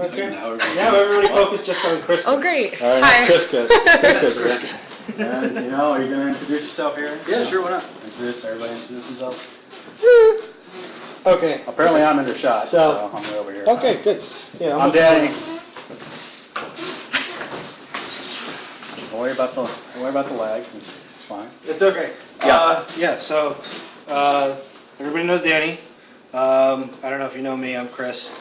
Okay. Now everybody focus just on Kriska. Oh, great. All right, Hi. Kriska. Kriska. And, are you going to introduce yourself here? Yeah, sure, why not? Everybody introduce themselves. Okay. Apparently I'm under shot, so I'm way over here. Okay, good. Yeah, I'm Danny. Don't worry about the lag. It's fine. It's okay. So everybody knows Danny. I don't know if you know me, I'm Chris.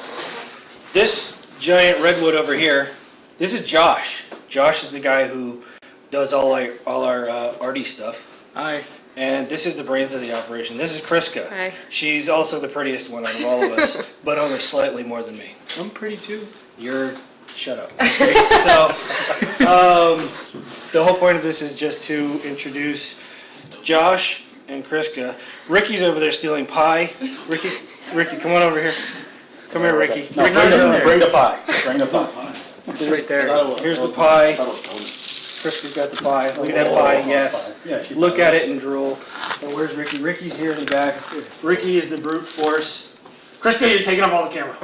This giant redwood over here, this is Josh. Josh is the guy who does all our arty stuff. Hi. And this is the brains of the operation. This is Kriska. Hi. She's also the prettiest one out of all of us, but only slightly more than me. I'm pretty too. Shut up. Okay, so, the whole point of this is just to introduce Josh and Kriska. Ricky's over there stealing pie. Ricky, come on over here. Come here, Ricky. No, bring the pie. Bring the pie. It's right there. Here's the pie. Kriska's got the pie. Look at that pie, yes. Look at it and drool. And where's Ricky? Ricky's here in the back. Ricky is the brute force. Kriska, you're taking up all the camera.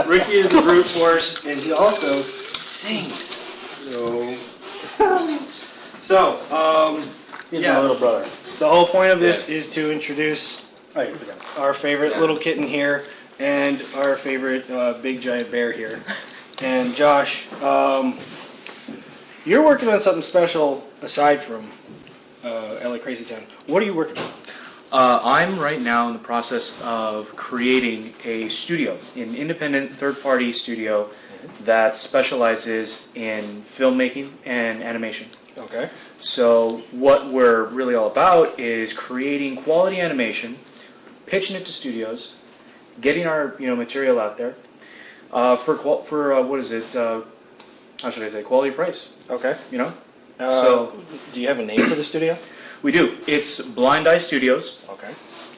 Ricky is the brute force, and he also sings. He's my little brother. The whole point of this is to introduce our favorite little kitten here and our favorite big giant bear here. And Josh, you're working on something special aside from LA Crazy Town. What are you working on? I'm right now in the process of creating a studio, an independent third-party studio that specializes in filmmaking and animation. Okay. So what we're really all about is creating quality animation, pitching it to studios, getting our material out there for what is it? How should I say? Quality price. Okay. So do you have a name for the studio? we do. It's Blind Eye Studios. Okay.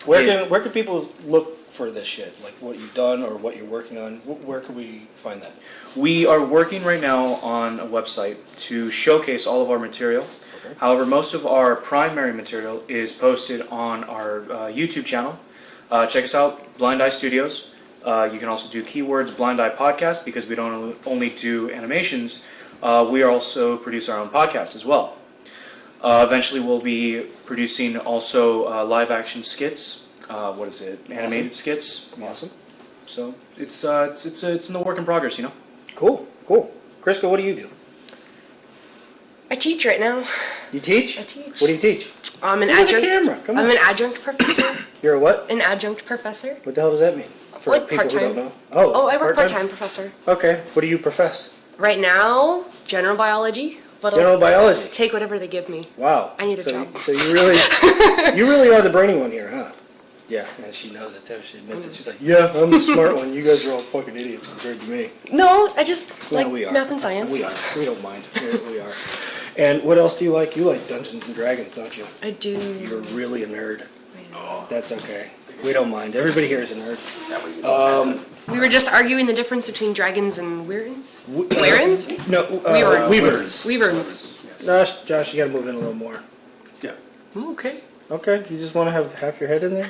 Where can people look for this shit? Like what you've done or what you're working on? Where can we find that? We are working right now on a website to showcase all of our material. Okay. However, most of our primary material is posted on our YouTube channel. Check us out, Blind Eye Studios. You can also do keywords Blind Eye Podcast because we don't only do animations. We also produce our own podcast as well. Eventually, we'll be producing also live action skits. Animated skits. Awesome. So it's in the work in progress, Cool. Kriska, what do you do? I teach right now. You teach? I teach. What do you teach? I'm an Look at the adjunct. camera. Come on. I'm an adjunct professor. You're a what? An adjunct professor. What the hell does that mean? For Like people who part-time. don't know. Oh, I work part-time professor. Okay. What do you profess? Right now, general biology. But General biology. take whatever they give me. Wow. I need a so, job. So you really are the brainy one here, huh? Yeah, and she knows it too. She admits it. She's like, yeah, I'm the smart one. You guys are all fucking idiots compared to me. No, I just like we are. math and science. We are. We don't mind. We are. And what else do you like? You like Dungeons and Dragons, don't you? I do. You're really a nerd. I know. That's okay. We don't mind. Everybody here is a nerd. We were just arguing the difference between dragons and weirins. Weirins? No, Weavers. Weavers. Josh, you gotta move in a little more. Yeah. Okay. Okay, you just want to have half your head in there?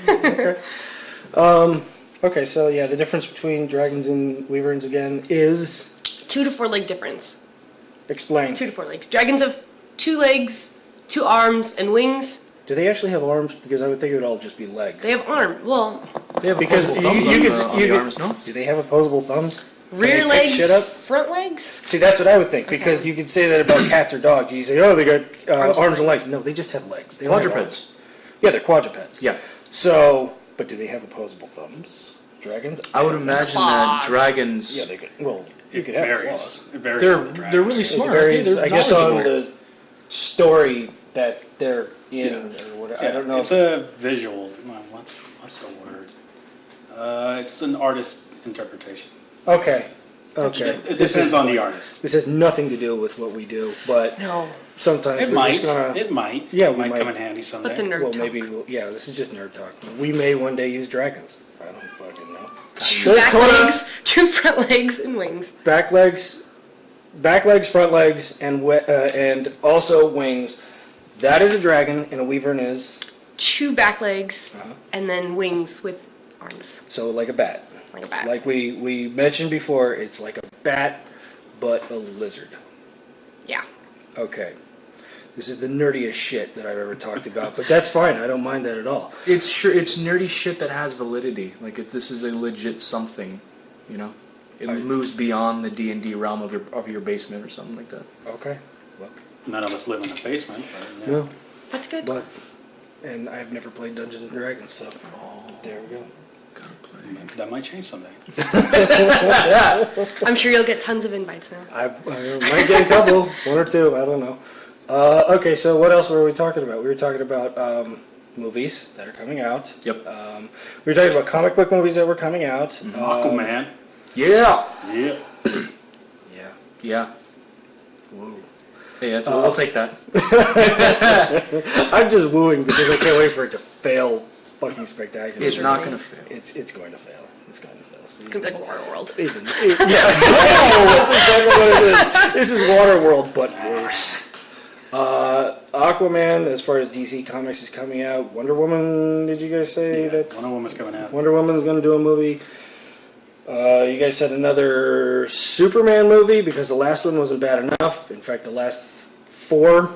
Okay. Okay, so yeah, the difference between dragons and wyverns again is... 2 to 4 leg difference. Explain. 2 to 4 legs. Dragons have 2 legs, 2 arms, and wings. Do they actually have arms? Because I would think it would all just be legs. They have arms. Well, They have Because opposable thumbs you on could- the you could- arms, no? Do they have opposable thumbs? Can they rear pick legs, shit up? front legs. See, that's what I would think, because you could say that about cats or dogs. You say, oh, they got arms and legs. No, they just have legs. They don't have arms. Quadrupeds. Yeah, they're quadrupeds. Yeah. So, but do they have opposable thumbs? Dragons? I would imagine that Claws. dragons. Yeah, they could. Well, you could have claws. It varies. They're with the dragon. they're really It smart. varies, They're I guess, on knowledgeable. the story that they're in, or whatever. Yeah, I don't know. It's a visual. What's the word? It's an artist interpretation. Okay. Okay. It depends on the artist. This has nothing to do with what we do, but No, sometimes It we're might. just gonna. It might. Yeah, it we might. come in handy someday. but the nerd Well, talk. maybe. This is just nerd talk. We may one day use dragons. I don't fucking know. 2 back legs, 2 front legs, and wings. Back legs, front legs, and also wings. That is a dragon, and a wyvern is 2 back legs, Uh-huh. and then wings with arms. so like a bat. Like a bat. Like we mentioned before, it's like a bat, but a lizard. Yeah. Okay. This is the nerdiest shit that I've ever talked about, but that's fine. I don't mind that at all. It's nerdy shit that has validity. Like this is a legit something, you know. It moves beyond the D&D realm of your basement or something like that. Okay. Well, None of us live in a basement, but no, That's good. but and I've never played Dungeons and Dragons, so there we go. Gotta play. that might change someday. I'm sure you'll get tons of invites now. I might get a couple, one or two. I don't know. Okay, so what else were we talking about? We were talking about movies that are coming out. Yep. We were talking about comic book movies that were coming out. Aquaman. Yeah. Yeah. Yeah. Yeah. Whoa. Hey, that's we'll take that. I'm just wooing because I can't wait for it to fail fucking spectacularly. It's not gonna fail. It's going to fail. It's going to fail. So It's gonna be like Waterworld. yeah. No, that's exactly what it is. This is Waterworld, but worse. Aquaman, as far as DC Comics is coming out. Wonder Woman, did you guys say that's... Wonder Woman's coming out. Wonder Woman's going to do a movie. You guys said another Superman movie because the last one wasn't bad enough. In fact, the last 4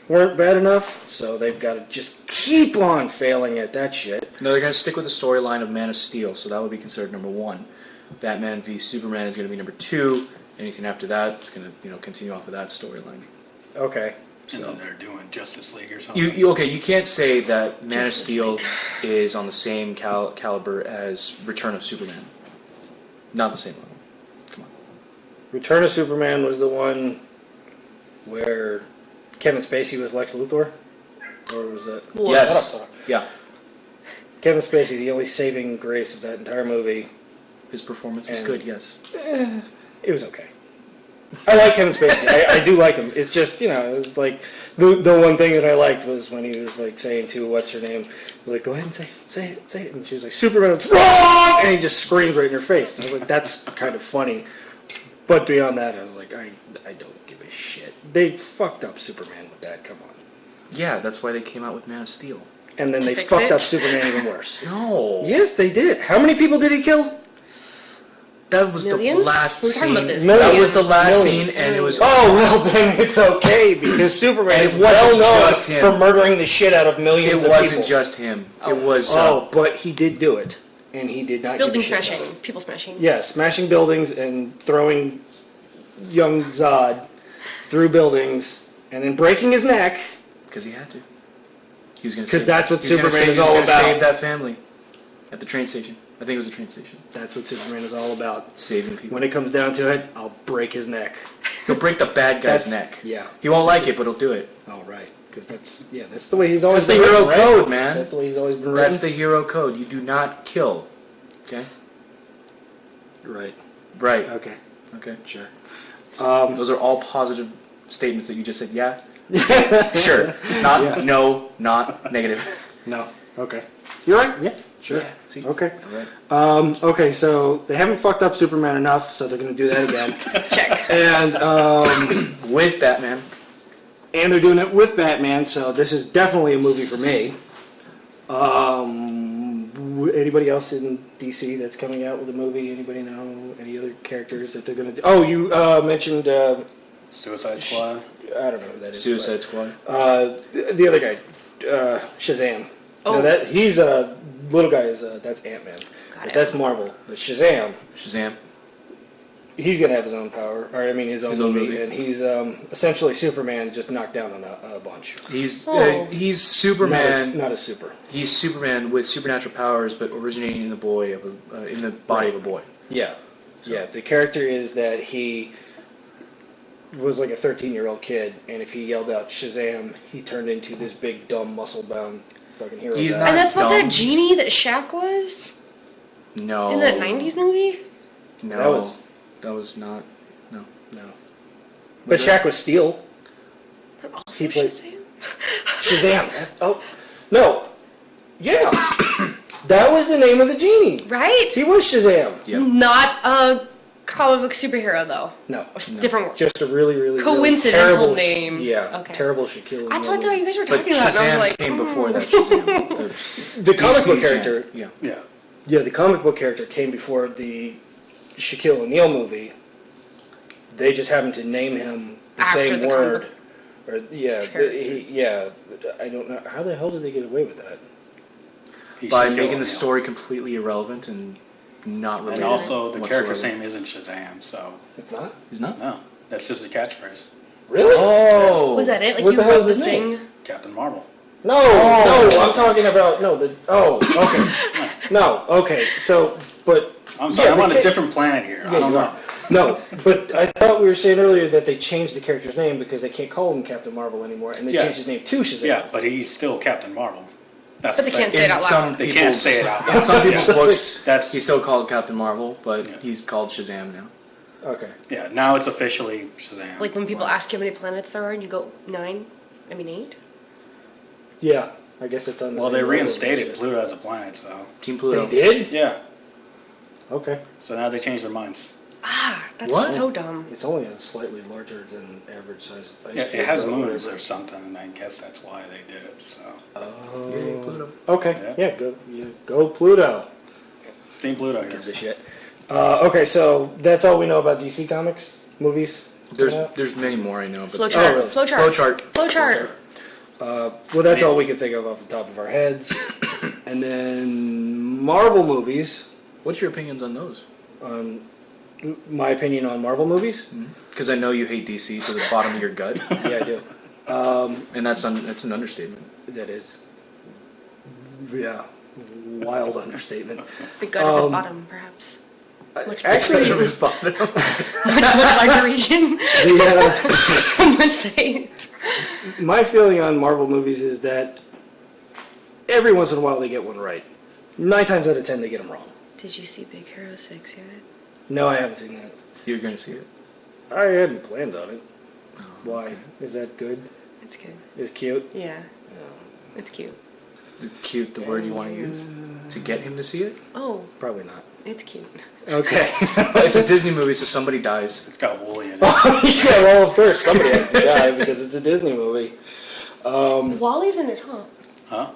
weren't bad enough, so they've got to just keep on failing at that shit. No, they're gonna stick with the storyline of Man of Steel, so that would be considered number 1. Batman v Superman is gonna be number 2. Anything after that is gonna continue off of that storyline. Okay. And then they're doing Justice League or something. You can't say that Man of Steel is on the same caliber as Return of Superman. Not the same level. Come on. Return of Superman was the one where Kevin Spacey was Lex Luthor? Or was that... Yes. Yeah. Kevin Spacey, the only saving grace of that entire movie. His performance was good, yes. It was okay. I like Kevin Spacey. I do like him. It's just, it was like, the one thing that I liked was when he was like saying to, what's her name, like, go ahead and say it. And she was like, Superman, it's wrong! And he just screamed right in her face. And I was like, that's kind of funny. But beyond that, I was like, I don't give a shit. They fucked up Superman with that, come on. Yeah, that's why they came out with Man of Steel. And then they Fix fucked it? up Superman even worse. No. Yes, they did. How many people did he kill? That was Millions? the last We're talking scene. about this. That was the last Millions. scene, and it was... Oh, well, then it's okay, because Superman And is it wasn't well just known him. for murdering the shit out of millions It of people. wasn't just him. It was... but he did do it, and he did not Building give a shit smashing. about it. People smashing. Yeah, smashing buildings and throwing young Zod through buildings, and then breaking his neck. Because he had to. He was going to 'Cause that's what he was gonna Superman save- is all He was going about. to save that family at the train station. I think it was a train station. That's what Superman is all about. Saving people. When it comes down to it, I'll break his neck. He'll break the bad guy's That's- neck. Yeah. He won't like it, but he'll do it. Oh, right. Because that's the way he's always That's been the hero written, right? code, man. That's the way he's always been That's written. the hero code. You do not kill. Okay? Right. Right. Okay. Okay. Sure. Those are all positive statements that you just said. Yeah? Sure. Not, Yeah. no, not negative. No. Okay. You're right. Yeah. Sure. Yeah, see? Okay. All right. Okay, so they haven't fucked up Superman enough, so they're going to do that again. Check. And With Batman. and they're doing it with Batman, so this is definitely a movie for me. Anybody else in DC that's coming out with a movie? Anybody know any other characters that they're going to do? Oh, you mentioned Suicide Squad. I don't know who that is. Suicide Squad. The other guy, Shazam. Oh. No, that he's a little guy. That's Ant-Man. But it. that's Marvel. But Shazam, Shazam. he's gonna have his own power, or I mean his own His own movie, movie. and he's essentially Superman, just knocked down on a bunch. He's Oh. he's Superman. Not a super. He's Superman with supernatural powers, but originating in the body of a boy. Yeah, yeah. The character is that he was like a 13-year-old kid, and if he yelled out Shazam, he turned into this big, dumb, muscle-bound fucking hero. He's guy. not- And that's not dumb. that genie that Shaq was No. in that '90s movie. No. That was not. No. No. But Shaq was Steel. That also He played- Shazam. Shazam. Oh, no. Yeah. That was the name of the genie. Right? He was Shazam. Yep. Not a comic book superhero though. No. Or different word. Just a really, really, really Coincidental terrible name. Yeah. Okay. Terrible Shaquille That's what I thought you guys were But talking about, and I was Shazam like, came hmm. before that Shazam. The comic book DC character. Yeah. Yeah. Yeah, the comic book character came before the Shaquille O'Neal movie. They just happened to name him the After same the word. comic I don't know. How the hell did they get away with that? By making the story completely irrelevant and not related. And also, the whatsoever. character's name isn't Shazam, so It's not? He's not? no, that's just a catchprise. Really? Oh! Was that it? Like What you the hell wrote is the his name? thing? Captain Marvel. No, I'm talking about, okay. No, okay, so, but. I'm sorry, yeah, I'm they on a can't- different planet here. Yeah, I don't you know. are. No, but I thought we were saying earlier that they changed the character's name because they can't call him Captain Marvel anymore, and they Yeah. changed his name to Shazam. Yeah, but he's still Captain Marvel. That's But they the can't thing. say it out loud. They can't say it out In loud. some people's Yeah. books, That's- he's still called Captain Marvel, but Yeah. he's called Shazam now. Okay. Yeah, now it's officially Shazam. Like when people ask you how many planets there are, and you go 9. I mean 8. Yeah, I guess it's on the Well, same they level. reinstated Pluto as a planet, so Team They Pluto. did? yeah. Okay. So now they changed their minds. Ah, that's What? so dumb. It's only a slightly larger than average size ice Yeah, cube it has or moons whatever. or something, and I guess that's why they did it. So Oh. Yay, Pluto. Okay, Yeah. go Pluto. Team Pluto. Who Yeah. gives a shit? Okay, so that's all we know about DC Comics movies. coming out? There's many more I know, but Flowchart. really? Flowchart. Flowchart. Flowchart. Well, that's all we can think of off the top of our heads. And then Marvel movies. What's your opinions on those? My opinion on Marvel movies? Because I know you hate DC to the bottom of your gut, Yeah, I do. and that's an understatement. That is. Yeah. Wild understatement. The gut of his bottom, perhaps. Actually, From his bottom. Much larger region. the, Let's say. my feeling on Marvel movies is that every once in a while they get one right. 9 times out of 10 they get them wrong. Did you see Big Hero 6 yet? No, I haven't seen that. You're gonna see it. I hadn't planned on it. Oh, Why? okay. Is that good? It's good. Is cute? Yeah, it's cute. Is cute the word you want to use to get him to see it? Oh, Probably not. it's cute. Okay. It's a Disney movie, so somebody dies. It's got Wooly in it. Yeah, well, of course, somebody has to die because it's a Disney movie. Wally's in it, huh? Huh?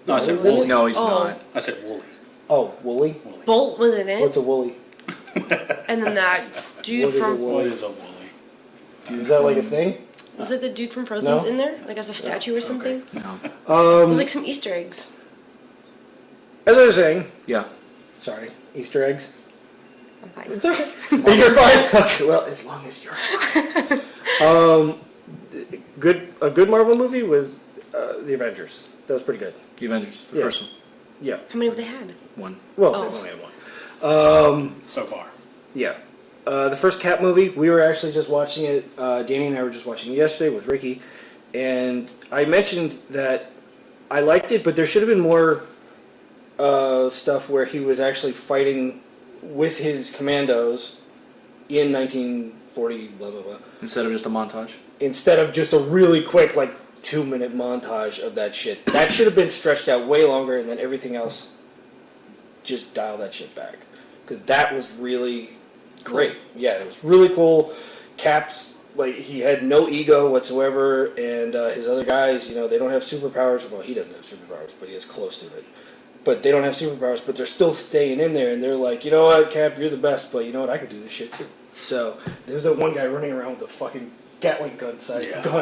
No, I said Is it? Wooly. No, he's Oh. not. I said Wooly. Oh, Wooly? Bolt was in it. What's a Wooly? And then that dude What is a from. Wooly? What is a Wooly? Is that like a thing? Was it the dude from Frozen's No. in there? Like as a statue or something? No. It was like some Easter eggs. As I was saying, Yeah. sorry, Easter eggs. I'm fine. It's okay. You're fine. Okay, well, as long as you're fine. A good Marvel movie was The Avengers. That was pretty good. The Avengers, the Yeah. first one. Yeah. How many have they had? One. Well, Oh. they've only had one. So far. Yeah. The first Cat movie, we were actually just watching it. Danny and I were just watching it yesterday with Ricky, and I mentioned that I liked it, but there should have been more stuff where he was actually fighting with his commandos in 1940, blah blah blah, Instead of just a montage. instead of just a really quick 2-minute montage of that shit. That should have been stretched out way longer, and then everything else just dial that shit back, because that was really great. Yeah, it was really cool. Cap's he had no ego whatsoever, and his other guys, they don't have superpowers. Well, he doesn't have superpowers, but he is close to it. But they don't have superpowers, but they're still staying in there, and they're like, you know what, Cap, you're the best, but you know what, I can do this shit too. So there's that one guy running around with a fucking Gatling gun,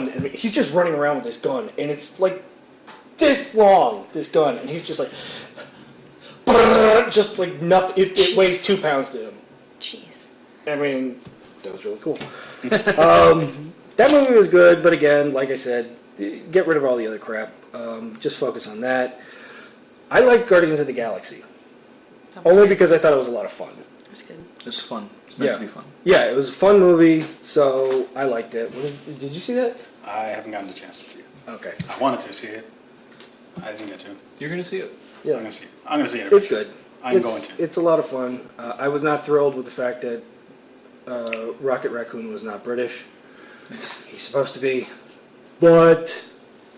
and he's just running around with this gun, and it's like this long, this gun, and he's just like, just like nothing. It weighs 2 pounds to him. Jeez. I mean, that was really cool. That movie was good, but again, like I said, get rid of all the other crap. Just focus on that. I like Guardians of the Galaxy, only because I thought it was a lot of fun. That's good. It's fun. It's meant Yeah. to be fun. Yeah, it was a fun movie, so I liked it. Did you see that? I haven't gotten a chance to see it. Okay. I wanted to see it. I didn't get to. You're gonna see it. I'm Yeah, gonna see it. I'm gonna see it. it's good. I'm going to. It's a lot of fun. I was not thrilled with the fact that Rocket Raccoon was not British. He's supposed to be, but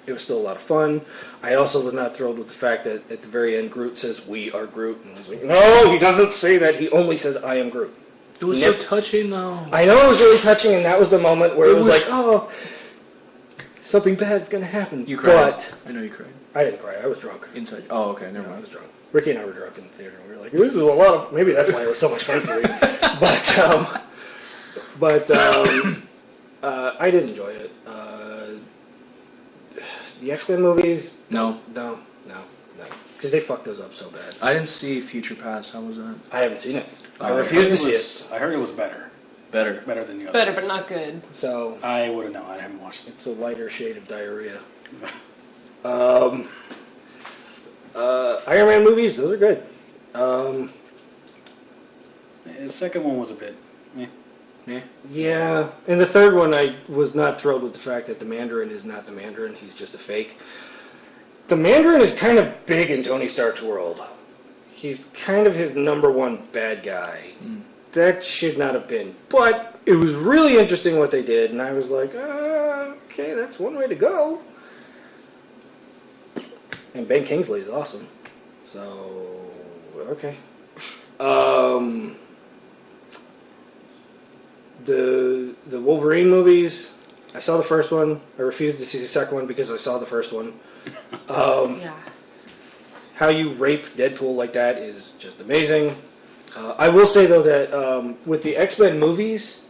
it was still a lot of fun. I also was not thrilled with the fact that at the very end Groot says, "We are Groot." And I was like, no, he doesn't say that. He only says, "I am Groot." It was Yep. so touching, though. I know it was really touching, and that was the moment where it was was- like, oh, something bad's going to happen. You cried. But I know you cried. I didn't cry. I was drunk. Inside. Oh, okay. Never I mind. was drunk. Ricky and I were drunk in the theater. We were like, this is a lot of. Maybe that's why it was so much fun for me. But I did enjoy it. The X-Men movies. No. Because they fucked those up so bad. I didn't see Future Past. How was that? I haven't seen it. I Oh, refuse to see it. I heard it was better. Better. Better than the others. Better, but not good. So I wouldn't know. I haven't watched it. it's a lighter shade of diarrhea. Iron Man movies, those are good. The second one was a bit. Yeah, and the third one, I was not thrilled with the fact that the Mandarin is not the Mandarin. He's just a fake. The Mandarin is kind of big in Tony Stark's world. He's kind of his number one bad guy. That should not have been. But it was really interesting what they did, and I was like, okay, that's one way to go. And Ben Kingsley is awesome. So, okay. The Wolverine movies, I saw the first one. I refused to see the second one because I saw the first one. Yeah. How you rape Deadpool like that is just amazing. I will say, though, that with the X-Men movies,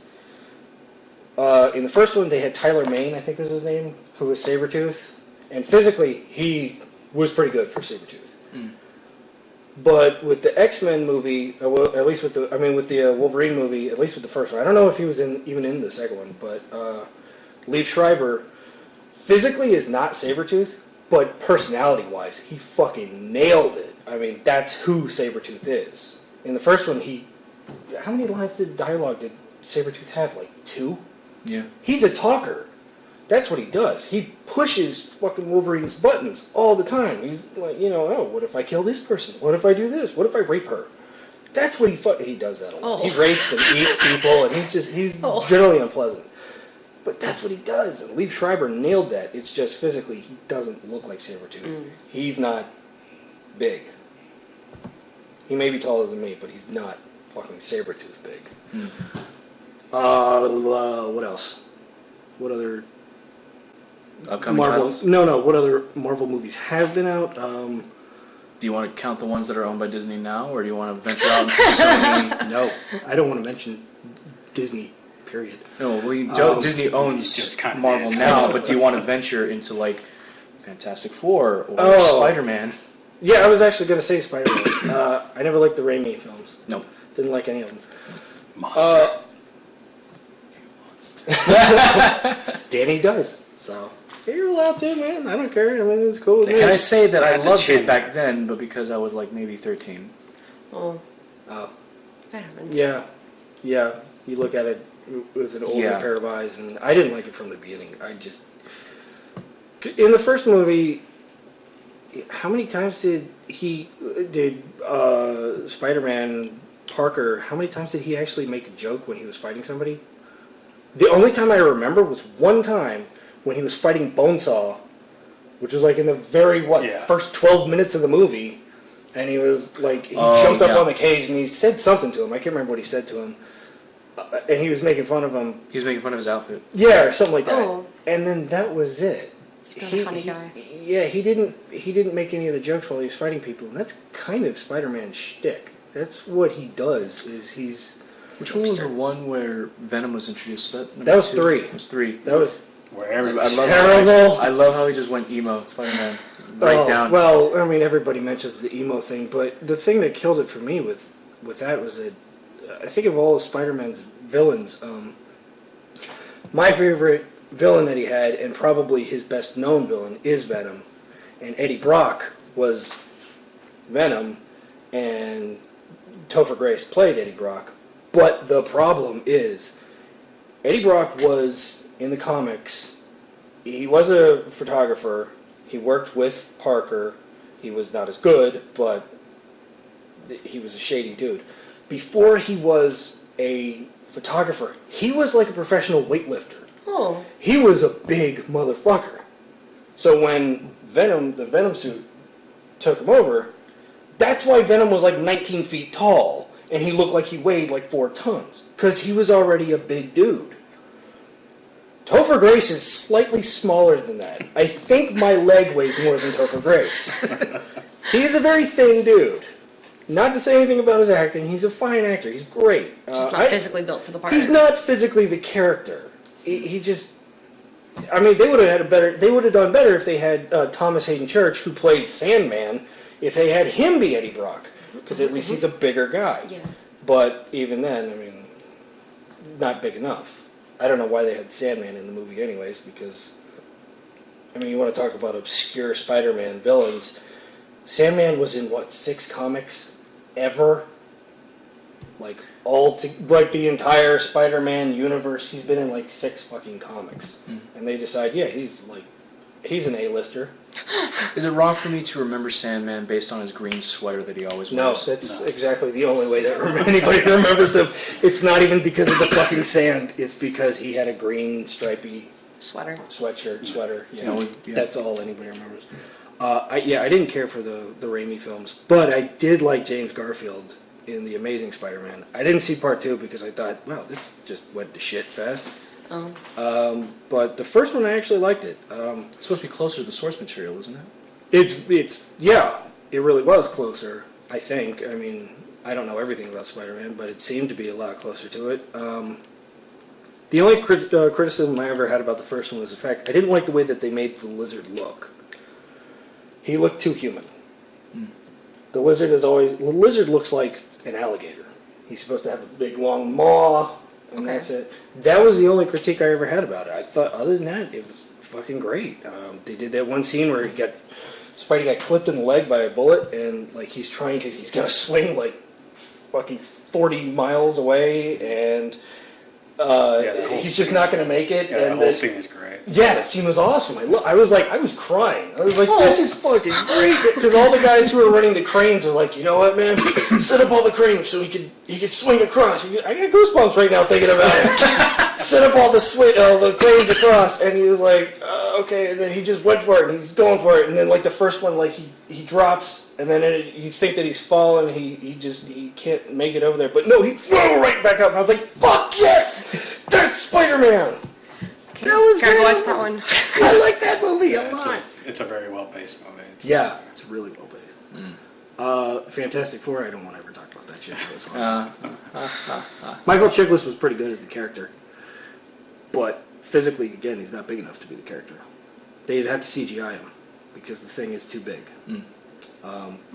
in the first one they had Tyler Mane, I think was his name, who was Sabretooth. And physically, he was pretty good for Sabretooth. But with the X-Men movie, well, at least with the Wolverine movie, at least with the first one, I don't know if he was even in the second one, but Liev Schreiber physically is not Sabretooth, but personality-wise, he fucking nailed it. I mean, that's who Sabretooth is. In the first one, how many lines of dialogue did Sabretooth have? Like 2? Yeah. He's a talker. That's what he does. He pushes fucking Wolverine's buttons all the time. He's like, what if I kill this person? What if I do this? What if I rape her? That's what he does that a lot. He rapes and eats people, and he's generally unpleasant. But that's what he does. And Liev Schreiber nailed that. It's just physically, he doesn't look like Sabretooth. He's not big. He may be taller than me, but he's not fucking Sabretooth big. What else? What other Upcoming Marvel? titles? No. What other Marvel movies have been out? Do you want to count the ones that are owned by Disney now, or do you want to venture out into Sony? No, I don't want to mention Disney. Period. No, Disney owns just kinda Marvel did. now, but do you want to venture into like Fantastic Four or Spider-Man? Yeah, I was actually going to say Spider-Man. I never liked the Raimi films. No. Didn't like any of them. Monster. Danny does, so yeah, you're allowed to, man. I don't care. I mean, it's cool with me. Can I say that I the loved chin. it back then, but because I was like maybe 13. Oh, Oh, that happens. yeah. You look at it with an older pair of eyes, and I didn't like it from the beginning. In the first movie, how many times did Spider-Man Parker? How many times did he actually make a joke when he was fighting somebody? The only time I remember was one time when he was fighting Bonesaw, which was like in the very first 12 minutes of the movie, and he was like he jumped up on the cage and he said something to him. I can't remember what he said to him, and he was making fun of him. He was making fun of his outfit. Yeah, or something like that. Oh. And then that was it. He's not a funny guy. Yeah, he didn't make any of the jokes while he was fighting people, and that's kind of Spider-Man's shtick. That's what he does. Is he's. Which one was the one where Venom was introduced? That was 3. It was 3. That was Where everybody. terrible. I love how he just went emo, Spider-Man. Right down. Well, I mean, everybody mentions the emo thing, but the thing that killed it for me with that was that I think of all of Spider-Man's villains, my favorite villain that he had, and probably his best known villain, is Venom. And Eddie Brock was Venom, and Topher Grace played Eddie Brock. But the problem is, Eddie Brock was, in the comics, he was a photographer. He worked with Parker. He was not as good, but he was a shady dude. Before he was a photographer, he was like a professional weightlifter. Oh. He was a big motherfucker. So when the Venom suit took him over, that's why Venom was like 19 feet tall, and he looked like he weighed like 4 tons, because he was already a big dude. Topher Grace is slightly smaller than that. I think my leg weighs more than Topher Grace. He's a very thin dude. Not to say anything about his acting, he's a fine actor. He's great. Just not physically built for the part. He's not physically the character. He just. I mean, they would have done better if they had Thomas Hayden Church, who played Sandman, if they had him be Eddie Brock, because at least he's a bigger guy. Yeah. But even then, I mean, not big enough. I don't know why they had Sandman in the movie, anyways, because. I mean, you want to talk about obscure Spider-Man villains. Sandman was in, 6 comics ever? Like, like the entire Spider-Man universe, he's been in, 6 fucking comics. And they decide, yeah, he's an A-lister. Is it wrong for me to remember Sandman based on his green sweater that he always No, wears? that's exactly the only way that anybody remembers him. It's not even because of the fucking sand. It's because he had a green, stripy Sweater. sweater. Yeah, No, yeah. That's all anybody remembers. I didn't care for the Raimi films, but I did like James Garfield in The Amazing Spider-Man. I didn't see part 2 because I thought, wow, this just went to shit fast. Oh. But the first one, I actually liked it. It's supposed to be closer to the source material, isn't it? It really was closer, I think. I mean, I don't know everything about Spider-Man, but it seemed to be a lot closer to it. The only criticism I ever had about the first one was the fact I didn't like the way that they made the lizard look. He looked too human. The lizard looks like an alligator. He's supposed to have a big long maw, and that's it. That was the only critique I ever had about it. I thought, other than that, it was fucking great. They did that one scene where Spidey got clipped in the leg by a bullet, and he's got to swing fucking 40 miles away, and he's just not going to make it. Yeah, and the whole scene is great. Yeah, that scene was awesome. I was crying. I was like, this is fucking great. Because all the guys who were running the cranes are like, you know what, man? Set up all the cranes so he could swing across. I got goosebumps right now thinking about it. Set up all the cranes across, and he was like, okay. And then he just went for it, and he's going for it. And then the first one, he drops, and then you think that he's fallen. He can't make it over there. But no, he flew right back up. And I was like, fuck yes, that's Spider-Man. Okay, That was gotta great. watch that one. I like that movie a lot. It's a very well-paced movie. It's really well paced. Fantastic Four, I don't want to ever talk about that shit. Michael Chiklis was pretty good as the character, but physically, again, he's not big enough to be the character. They'd have to CGI him because the thing is too big.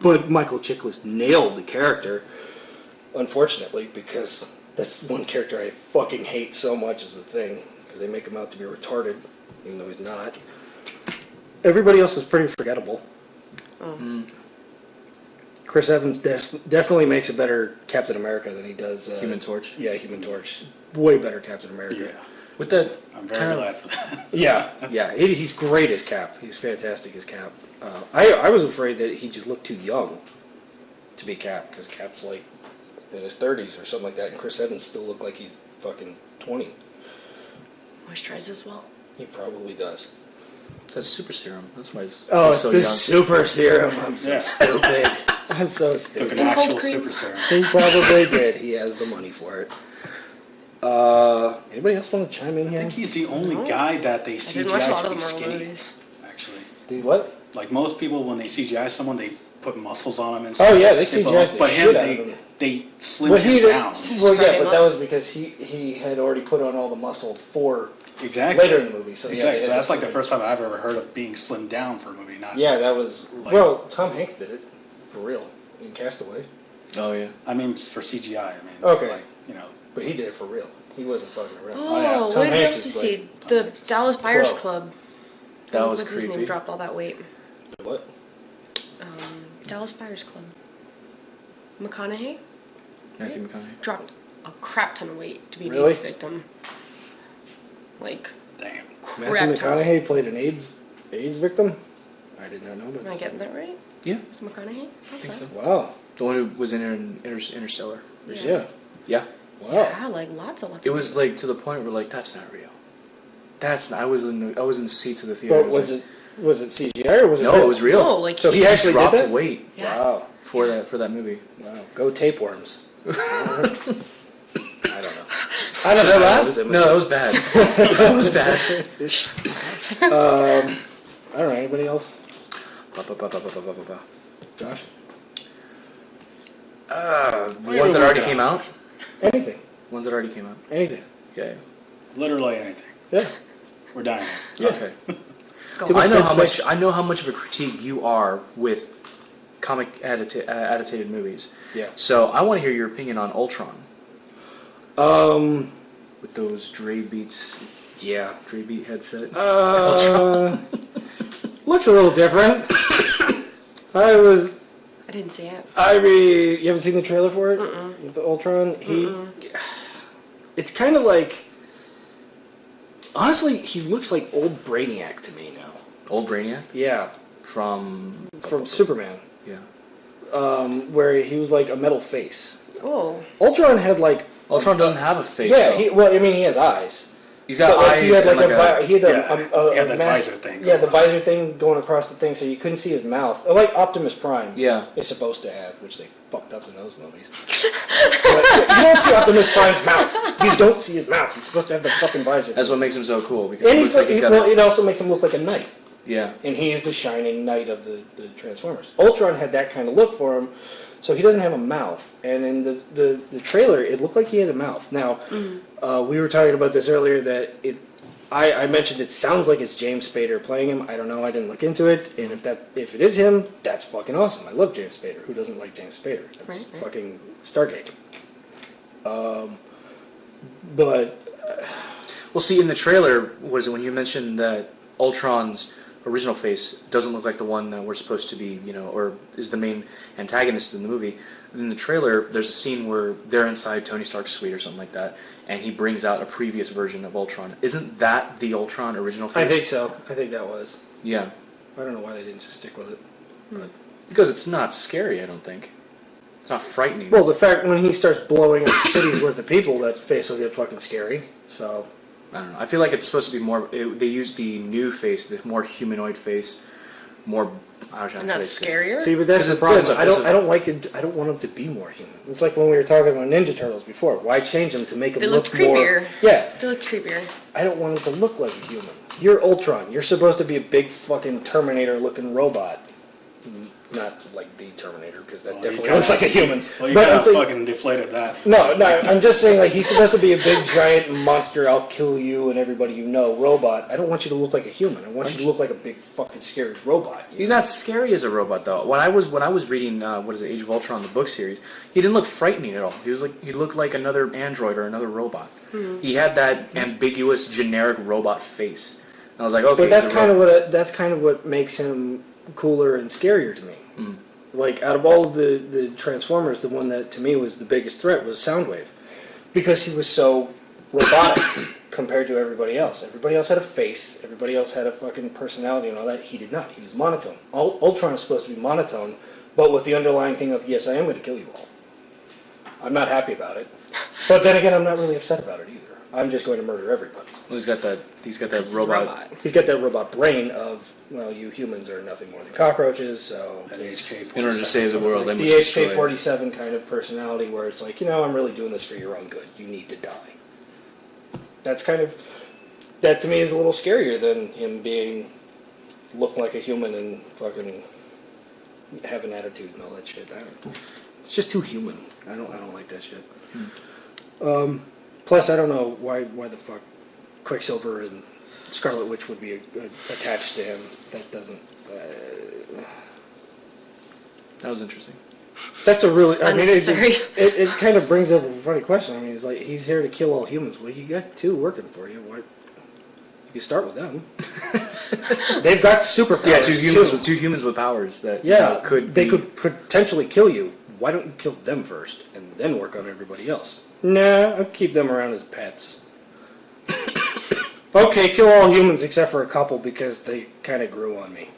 But Michael Chiklis nailed the character, unfortunately, because that's one character I fucking hate so much as the Thing, because they make him out to be retarded, even though he's not. Everybody else is pretty forgettable. Chris Evans definitely makes a better Captain America than he does... Human Torch? Yeah, Human Torch. Way better Captain America. Yeah. With that, I'm very glad for that. Yeah. He's great as Cap. He's fantastic as Cap. I was afraid that he just looked too young to be Cap, because Cap's in his 30s or something like that, and Chris Evans still looked like he's fucking 20. Moisturizes well. He probably does. it's that super serum. That's why he's it's so the young. super serum. I'm so stupid. I'm so Took stupid. an actual super serum. He probably did. He has the money for it. Anybody else want to chime in I here? think he's the only guy that they I didn't watch a CGI lot to of be the Marvel skinny, movies. actually. The what? Like most people, when they CGI someone, they put muscles on them and Oh, stuff. yeah, they CGI the But shit him, out of him. they slimmed him down. Well, yeah, Spread him but that up. was because he had already put on all the muscle for Exactly. later in the movie. So Exactly. yeah, That's like the first time I've ever heard of being slimmed down for a movie. Not. Yeah, that was Tom Hanks did it for real in Castaway, Oh yeah. I mean, for CGI. I mean. Okay. Like, but he did it for real. He wasn't fucking around. Oh, yeah, what Tom did Hanks else we is see? like- The Hanks. Dallas Buyers Pro. Club. That was What's his name creepy. dropped all that weight? What? Dallas Buyers Club. McConaughey Matthew McConaughey. dropped a crap ton of weight to be an Really? AIDS victim. Like, damn. Matthew Correct. McConaughey played an AIDS victim. I did not know about am I that. getting that right? Yeah, Is it McConaughey? I think so. Wow. The one who was in Interstellar. Yeah. Yeah. Wow. Yeah, lots It of was weight. to the point where that's not real. That's not. I was in the seats of the theater. But was it CGI or was it? No, real? it was real. No, like So he actually dropped did that? weight Yeah. Wow. for that movie. Wow. Go tapeworms. I don't know. I don't know that? that. No, that was bad. That was bad. All right. Anybody else? Josh? The What are ones you that already working came on? out? Anything. Ones that already came out. Anything. Okay. Literally anything. Yeah. We're dying. Yeah. Okay. Too much I know dead how space. much. I know how much of a critique you are with comic adapted movies. Yeah. So I want to hear your opinion on Ultron Um. with those Dre Beats Yeah. headset. Looks a little different. I didn't see it. you haven't seen the trailer for it? With the Ultron? It's kind of like, honestly, he looks like old Brainiac to me now. Old Brainiac Yeah. from Superman. yeah. Where he was like a metal face. Oh. Ultron had like, Ultron doesn't have a face. yeah, though. he has eyes. He's got But, like, eyes. he had and like like he had that mask- visor thing Yeah, going the on. visor thing going across the thing, so you couldn't see his mouth. Like Optimus Prime Yeah. is supposed to have, which they fucked up in those movies. But you don't see Optimus Prime's mouth. You don't see his mouth. He's supposed to have the fucking visor. That's thing. what makes him so cool. Because And it he's looks like he's got well, it also makes him look like a knight. yeah. And he is the shining knight of the Transformers. Ultron had that kind of look for him, so he doesn't have a mouth. And in the trailer, it looked like he had a mouth. Now, we were talking about this earlier, that I mentioned it sounds like it's James Spader playing him. I don't know. I didn't look into it. And if it is him, that's fucking awesome. I love James Spader. Who doesn't like James Spader? That's Right. fucking Stargate. But Well, see, in the trailer, was it when you mentioned that Ultron's original face doesn't look like the one that we're supposed to be, or is the main antagonist in the movie? In the trailer, there's a scene where they're inside Tony Stark's suite or something like that, and he brings out a previous version of Ultron. Isn't that the Ultron original face? I think so. I think that was. Yeah. I don't know why they didn't just stick with it. But. Because it's not scary, I don't think. It's not frightening. Well, the fact when he starts blowing up cities worth of people, that face will get fucking scary. So. I don't know. I feel like it's supposed to be more. They use the new face, the more humanoid face, more. And that's scarier? See, but that's the It's- problem. it's a- I don't like it. I don't want him to be more human. It's like when we were talking about Ninja Turtles before. Why change them to make them They look looked more? creepier. Yeah, They look creepier. I don't want him to look like a human. You're Ultron. You're supposed to be a big fucking Terminator-looking robot. Not like the Terminator, because that Well, you definitely kinda- looks like a human. Well, you But kind I'm of saying, fucking deflated that. no, I'm just saying, like, he's supposed to be a big, giant monster, I'll kill you and everybody you know, robot. I don't want you to look like a human. I want you to look like a big, fucking, scary robot. He's not scary as a robot though. When I was reading Age of Ultron, the book series, he didn't look frightening at all. He looked like another android or another robot. He had that ambiguous, generic robot face. And I was like, okay. But that's kind of what makes him cooler and scarier to me. Like, out of all of the Transformers, the one that to me was the biggest threat was Soundwave, because he was so robotic compared to everybody else. Everybody else had a face. Everybody else had a fucking personality and all that. He did not. He was monotone. Ultron is supposed to be monotone, but with the underlying thing of, yes, I am going to kill you all. I'm not happy about it, but then again, I'm not really upset about it either. I'm just going to murder everybody. Well, he's got that It's robot. He's got that robot brain of, well, you humans are nothing more than cockroaches, so That it's HK In order to save the world, they the must destroy it. HK-47 kind of personality where it's like, I'm really doing this for your own good. You need to die. That's kind of, that to me is a little scarier than him look like a human and fucking have an attitude and all that shit. It's just too human. I don't like that shit. Plus, I don't know why the fuck Quicksilver and Scarlet Witch would be attached to him. That doesn't. That was interesting. That's a really. I mean, Unnecessary. it kind of brings up a funny question. I mean, it's like he's here to kill all humans. Well, you got two working for you. Why? You start with them. They've got superpowers. Yeah, too. two humans with powers that could potentially kill you. Why don't you kill them first and then work on everybody else? Nah, I'll keep them around as pets. Okay, kill all humans except for a couple because they kind of grew on me.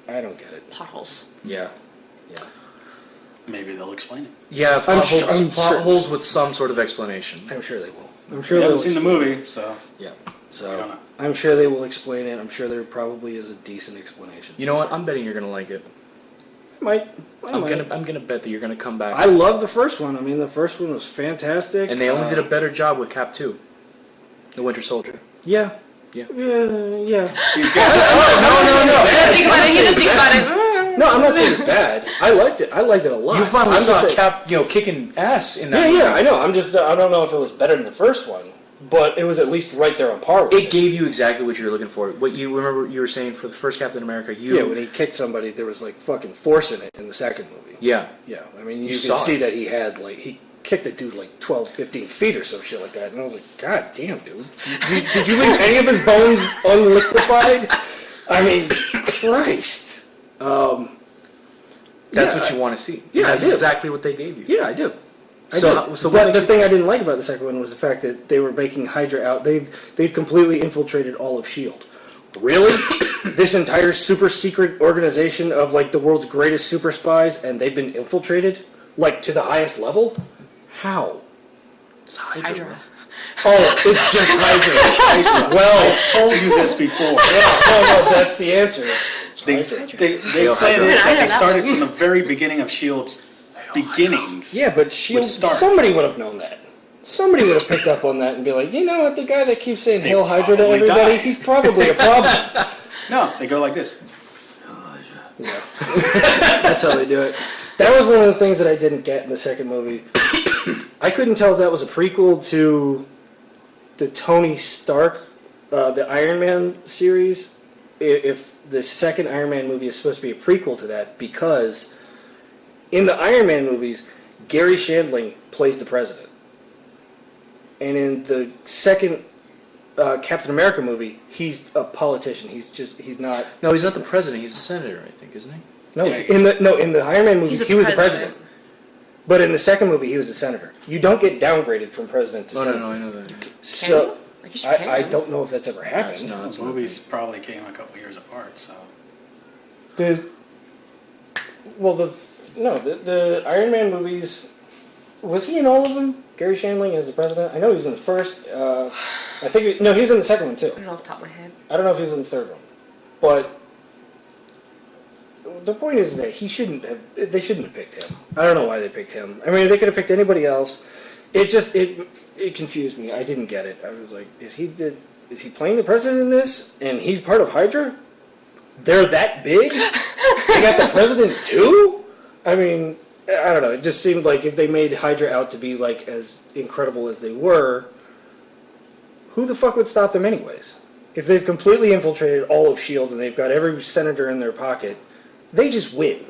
I don't get it. Potholes. Yeah. Maybe they'll explain it. Yeah, I'm plot sure- holes with some sort of explanation. I'm sure they will. I'm We sure haven't they'll seen the movie, so Yeah. I So don't know. I'm sure they will explain it. I'm sure there probably is a decent explanation. You know what? I'm betting you're gonna like it. I might. I'm gonna bet that you're gonna come back. I love the first one. I mean, the first one was fantastic. And they only did a better job with Cap 2, the Winter Soldier. Yeah. Yeah. Yeah. He's got He didn't think about it. No, I'm not saying it's bad. I liked it. I liked it a lot. You finally I'm just saw saying- Cap, kicking ass in that. Yeah, movie. I know. I'm just. I don't know if it was better than the first one, but it was at least right there on par with It gave you exactly what you were looking for. What you remember you were saying for the first Captain America, Yeah, when he kicked somebody, there was like fucking force in it in the second movie. Yeah. Yeah, I mean, you You can saw see it. that he had like he kicked a dude like 12, 15 feet or some shit like that, and I was like, God damn, dude, did you leave any of his bones unliquefied? I mean, Christ. That's yeah, what you want to see. Yeah, I That's do. exactly what they gave you. Yeah, I do. So what but makes the you- thing I didn't like about the second one was the fact that they were making Hydra out. They've completely infiltrated all of S.H.I.E.L.D. Really? This entire super secret organization of like the world's greatest super spies, and they've been infiltrated like to the highest level? How? It's Hydra. Hydra. Oh, it's just Hydra. Well, I told you this before. no, that's the answer. It's They Hydra. explained Hydra. it I know that they that started one. from the very beginning of S.H.I.E.L.D.'s beginnings. Yeah, but Shield. With Stark. Somebody would have known that. Somebody would have picked up on that and be like, you know what, the guy that keeps saying They "Hail Hydra" to probably everybody, died. he's probably a problem. No, they go like this. Yeah. That's how they do it. That was one of the things that I didn't get in the second movie. I couldn't tell if that was a prequel to the Tony Stark, the Iron Man series, if the second Iron Man movie is supposed to be a prequel to that, because in the Iron Man movies, Gary Shandling plays the president. And in the second Captain America movie, he's a politician. He's not. No, he's not the president. He's a senator, I think, isn't he? No, Yeah, in the Iron Man movies, He's he was the president. But in the second movie, he was the senator. You don't get downgraded from president to Oh, senator. no, I know that. So I guess you can. I don't know if that's ever happened. No, Those movies probably came a couple years apart, so. The Iron Man movies, was he in all of them? Gary Shandling as the president? I know he was in the first. I think he was in the second one too. I don't know off the top of my head. I don't know if he was in the third one, but the point is that they shouldn't have picked him. I don't know why they picked him. I mean, they could have picked anybody else. It confused me. I didn't get it. I was like, is he playing the president in this? And he's part of Hydra? They're that big? They got the president too? I mean, I don't know. It just seemed like if they made Hydra out to be like as incredible as they were, who the fuck would stop them anyways? If they've completely infiltrated all of S.H.I.E.L.D. and they've got every senator in their pocket, they just win.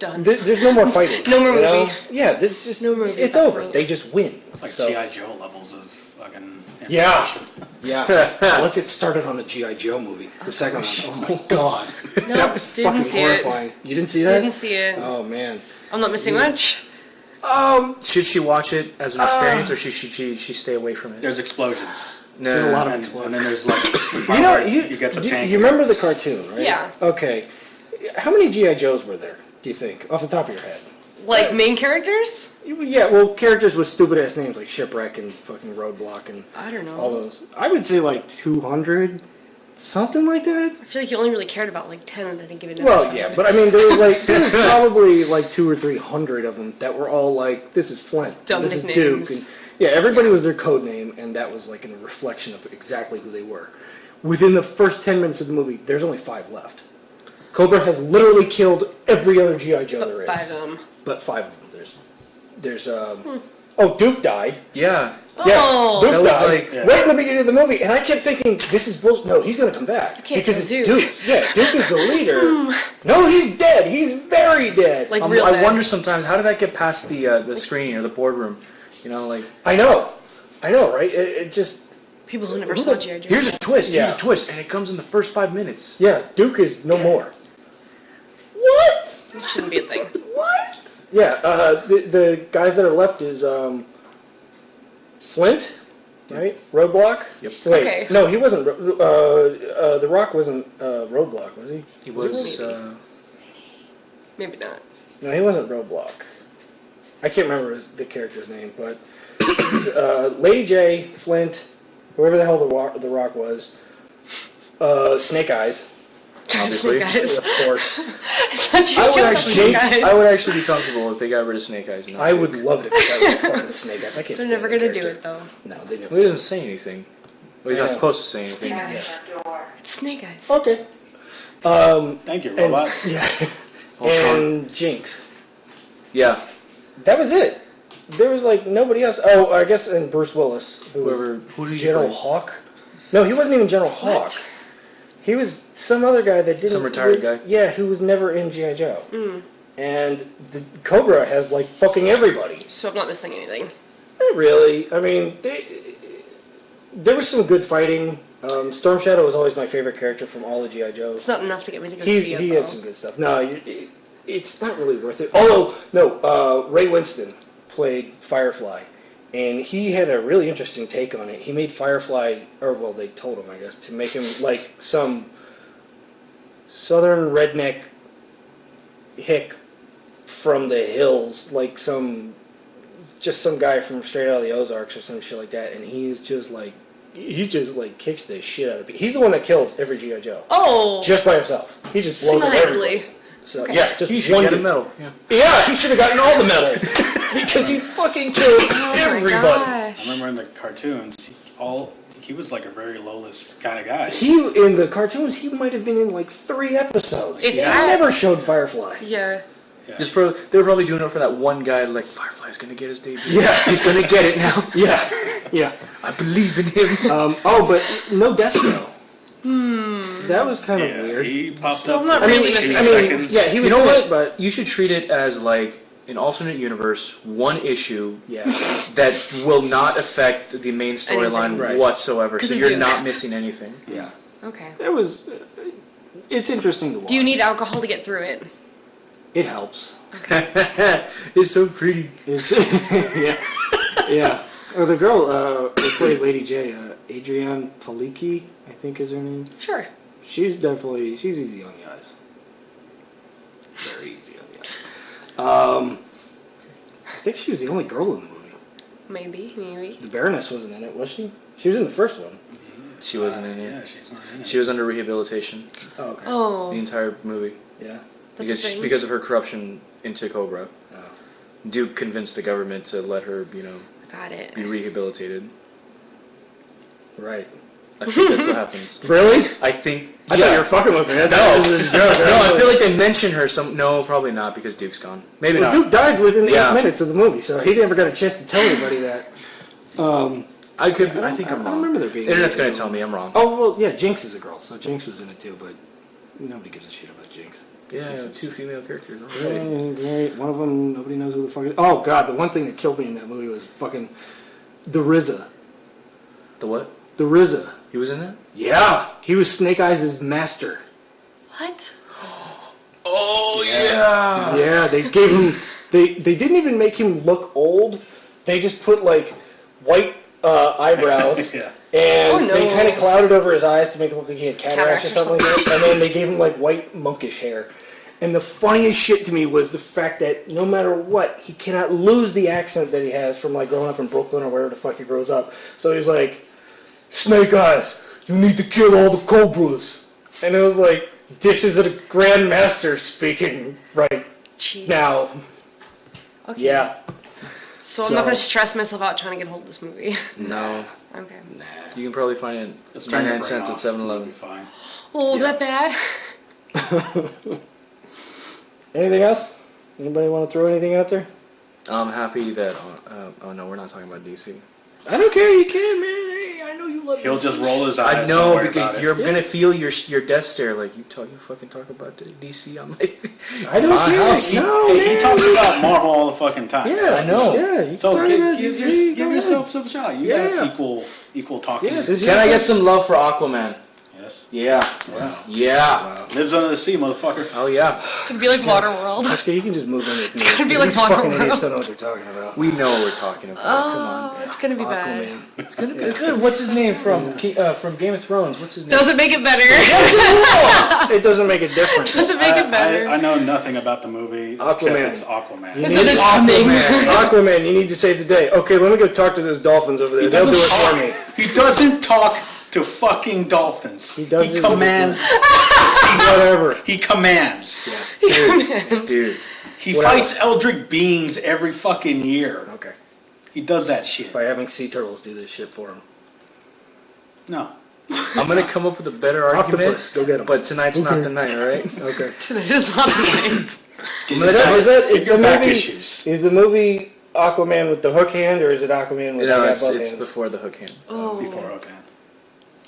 Done. There's no more fighting. No more you know? movie. Yeah, there's just No movie. It's over. They just win. It's like So- G.I. Joe levels of fucking. Yeah. information. Yeah. Let's get started on the G.I. Joe movie. The second one. Oh my god. No, that was didn't fucking see it. horrifying. You didn't see that? Didn't see it. Oh man. I'm not missing much. Should she watch it as an experience, or should she stay away from it? There's explosions. No, There's a lot of And, explosions. and then there's like. You know, you get the tank. you remember the cartoon, right? Yeah. Okay. How many G.I. Joes were there, do you think, off the top of your head? Like main characters? Yeah, well, characters with stupid ass names like Shipwreck and fucking Roadblock and I don't know. all those. I would say like 200, something like that. I feel like you only really cared about like 10 at any given episode. Well, yeah, but I mean, there was probably like 200 or 300 of them that were all like, this is Flint, Dumb this is nicknames. Duke, and yeah, everybody was their code name, and that was like a reflection of exactly who they were. Within the first 10 minutes of the movie, there's only 5 left. Cobra has literally killed every other G.I. Joe there is. By them. But 5 of them. There's oh, Duke died. Yeah. Yeah, Oh. Duke That was died like- Yeah. right in the beginning of the movie, and I kept thinking, this is bullshit. No, he's gonna come back can't because kill it's Duke. Duke. Yeah, Duke is the leader. No, he's dead. He's very dead. Like real I bad. wonder sometimes, how did that get past the screening or the boardroom? You know, like, I know, right? It just People who never Who saw the- G.I. Joe. here's a twist, Yeah. here's a twist, and it comes in the first 5 minutes. yeah, Duke is no more. What? It shouldn't be a thing. What? Yeah, the guys that are left is Flint, right? Roadblock. Yep. Wait, Okay. no, he wasn't. The Rock wasn't Roadblock, was he? He was, Maybe. Maybe not. No, he wasn't Roadblock. I can't remember the character's name, but Lady J, Flint, whoever the hell the Rock was, Snake Eyes, obviously. Snake Eyes. of course. It's not G.I. I would Joe, actually- Snake Jinx, Eyes. I would actually be comfortable if they got rid of Snake Eyes. I would love it if that was fucking Snake Eyes. I can't They're stand never that gonna do character. it though. No, they never. Well, he doesn't say anything. Well, he's I not know. supposed to say anything. Snake Eyes. It's Snake Eyes. Okay. Thank you, And, robot. yeah. and Jinx. Yeah. That was it. There was like nobody else. Oh, I guess, and Bruce Willis, Who did he General play? Hawk. No, he wasn't even General Hawk. What? He was some other guy that didn't. Some retired guy? Yeah, who was never in G.I. Joe. Mm. And the Cobra has like fucking everybody. So I'm not missing anything. Not really. I mean, there was some good fighting. Storm Shadow was always my favorite character from all the G.I. Joes. It's not enough to get me to go see it. He though. had some good stuff. No, it's not really worth it. Although, no, Ray Winston played Firefly, and he had a really interesting take on it. He made Firefly, or well, they told him, I guess, to make him like some southern redneck hick from the hills, like some guy from straight out of the Ozarks or some shit like that, and he just kicks the shit out of people. He's the one that kills every G.I. Joe. Oh! Just by himself. He just blows up everybody. Single-handedly. So, Okay. yeah, just He should one get a dude. medal. Yeah. Yeah, he should have gotten all the medals. Because he fucking killed Oh my everybody. gosh. I remember in the cartoons, he was like a very lowless kind of guy. In the cartoons, he might have been in like 3 episodes. If He that- never showed Firefly. Yeah. Yeah. They were probably doing it for that one guy, like, Firefly's gonna get his debut. Yeah. He's gonna get it now. Yeah. I believe in him. But no Destro. Hmm. That was kind of Yeah, weird. he popped Still up not for really 2 missing. seconds. Yeah, he was You know in what? it, but You should treat it as, like, an alternate universe, one issue, yeah. that will not affect the main storyline Anything. Right. whatsoever, 'Cause so of you're Duke. not missing anything. Yeah. Okay. It was. It's interesting to watch. Do you need alcohol to get through it? It helps. It's so pretty. It's yeah. Oh, the girl who played Lady J, Adrienne Palicki, I think is her name. Sure. She's easy on the eyes. Very easy on the eyes. I think she was the only girl in the movie. Maybe. The Baroness wasn't in it, was she? She was in the first one. She wasn't in Yeah, it. she's not in it. She was under rehabilitation Oh, okay. Oh. the entire movie Yeah. That's a thing. because of her corruption into Cobra. Oh. Duke convinced the government to let her, Got it. be rehabilitated. Right. I think that's what happens. Really? I think. I thought you were fucking with me. I No, thought it was a joke. no, I feel like they mention her some. No, probably not because Duke's gone. Maybe Well, not. Duke died within Yeah. 8 minutes of the movie, so he never got a chance to tell anybody that. I think I'm I don't wrong. remember there being. The internet's any- gonna tell me I'm wrong. Oh well, yeah. Jinx is a girl, so Jinx was in it too, but nobody gives a shit about Jinx. Yeah, Jinx is 2 just- female characters. All right. Great. One of them, nobody knows who the fuck it is. Oh god, the one thing that killed me in that movie was fucking the RZA. The what? The RZA. He was in it? Yeah, he was Snake Eyes' master. What? Oh yeah. Yeah, they gave him. They didn't even make him look old. They just put like white eyebrows. Yeah. And Oh, no. they kind of clouded over his eyes to make it look like he had cataracts or something like that. And then they gave him like white monkish hair. And the funniest shit to me was the fact that no matter what, he cannot lose the accent that he has from like growing up in Brooklyn or wherever the fuck he grows up. So he's like, Snake Eyes, you need to kill all the cobras. And it was like, this is a grandmaster speaking right Jeez. now. Okay. Yeah. So I'm not going to stress myself out trying to get hold of this movie. No. Okay. You can probably find it Just turn your 99 brain cents at off. 7-Eleven. You'll be fine. Oh, Yeah. that bad? Anything else? Anybody want to throw anything out there? I'm happy that. Oh no, we're not talking about DC. I don't care. You can, man. Hey, I know you love. He'll this. just roll his eyes. I don't know worry about because it. you're gonna feel your death stare like you fucking talk about DC. I'm like, I don't my care. house. No, Hey, man. he talks about Marvel all the fucking time. Yeah, I know. Yeah, you So talk give, about give, DC, your- go give ahead. yourself some shot. You Yeah. got equal talking. Yeah, this is Can I your get first- some love for Aquaman? Yes. Yeah. Wow. Yeah. Wow. Lives under the sea, motherfucker. Oh yeah. Could be like Waterworld. Oscar, you can just move in with me. It's gonna be like These fucking Waterworld. idiots don't know what they're talking about. We know what we're talking about. Come on. Oh, it's going to be bad. Aquaman. It's gonna be good. What's his name from Game of Thrones? What's his name? Doesn't make it better. It doesn't make a difference. Doesn't make it better. I know nothing about the movie Aquaman. except it's Aquaman. You Is need it coming? Aquaman, you need to save the day. Okay, let me go talk to those dolphins over there. He They'll do doesn't it for talk- me. He doesn't talk to fucking dolphins. He does He it- commands. Whatever. He commands. Dude. He What fights else? eldritch beings every fucking year. Okay. He does that shit. By having sea turtles do this shit for him. No. I'm gonna come up with a better argument. Octopus, go get him. But tonight's not Okay. the night, all right? Okay. Tonight is not the night. Is your the back movie issues. is the movie Aquaman with the hook hand, or is it Aquaman with No, both it's hands? before the hook hand. Oh. Before Hook Hand.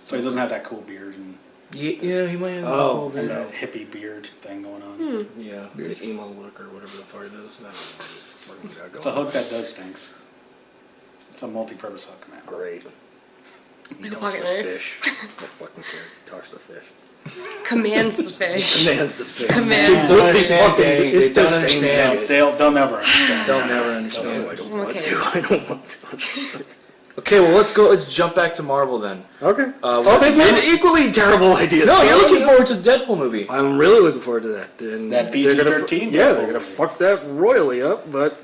So he doesn't have that cool beard and Yeah, he might have. Oh, and that hippie beard thing going on. Yeah, the emo look or whatever the fuck it is. It's a hook that does things. It's a multi-purpose hook, man. Great. Like a pocket knife. Fish. I fucking care. Talks to fish. Commands the fish. Commands the fish. Commands. They don't understand, Dave. It's They don't the same understand. thing. They'll never understand. They'll never understand. I don't want Okay. to. I don't want to. Okay, well let's jump back to Marvel then. Okay. Well, They've been equally terrible ideas. No, you're So, looking forward to the Deadpool movie. I'm really looking forward to that. And That they're gonna PG-13 Yeah, Deadpool they're gonna movie. fuck that royally up, but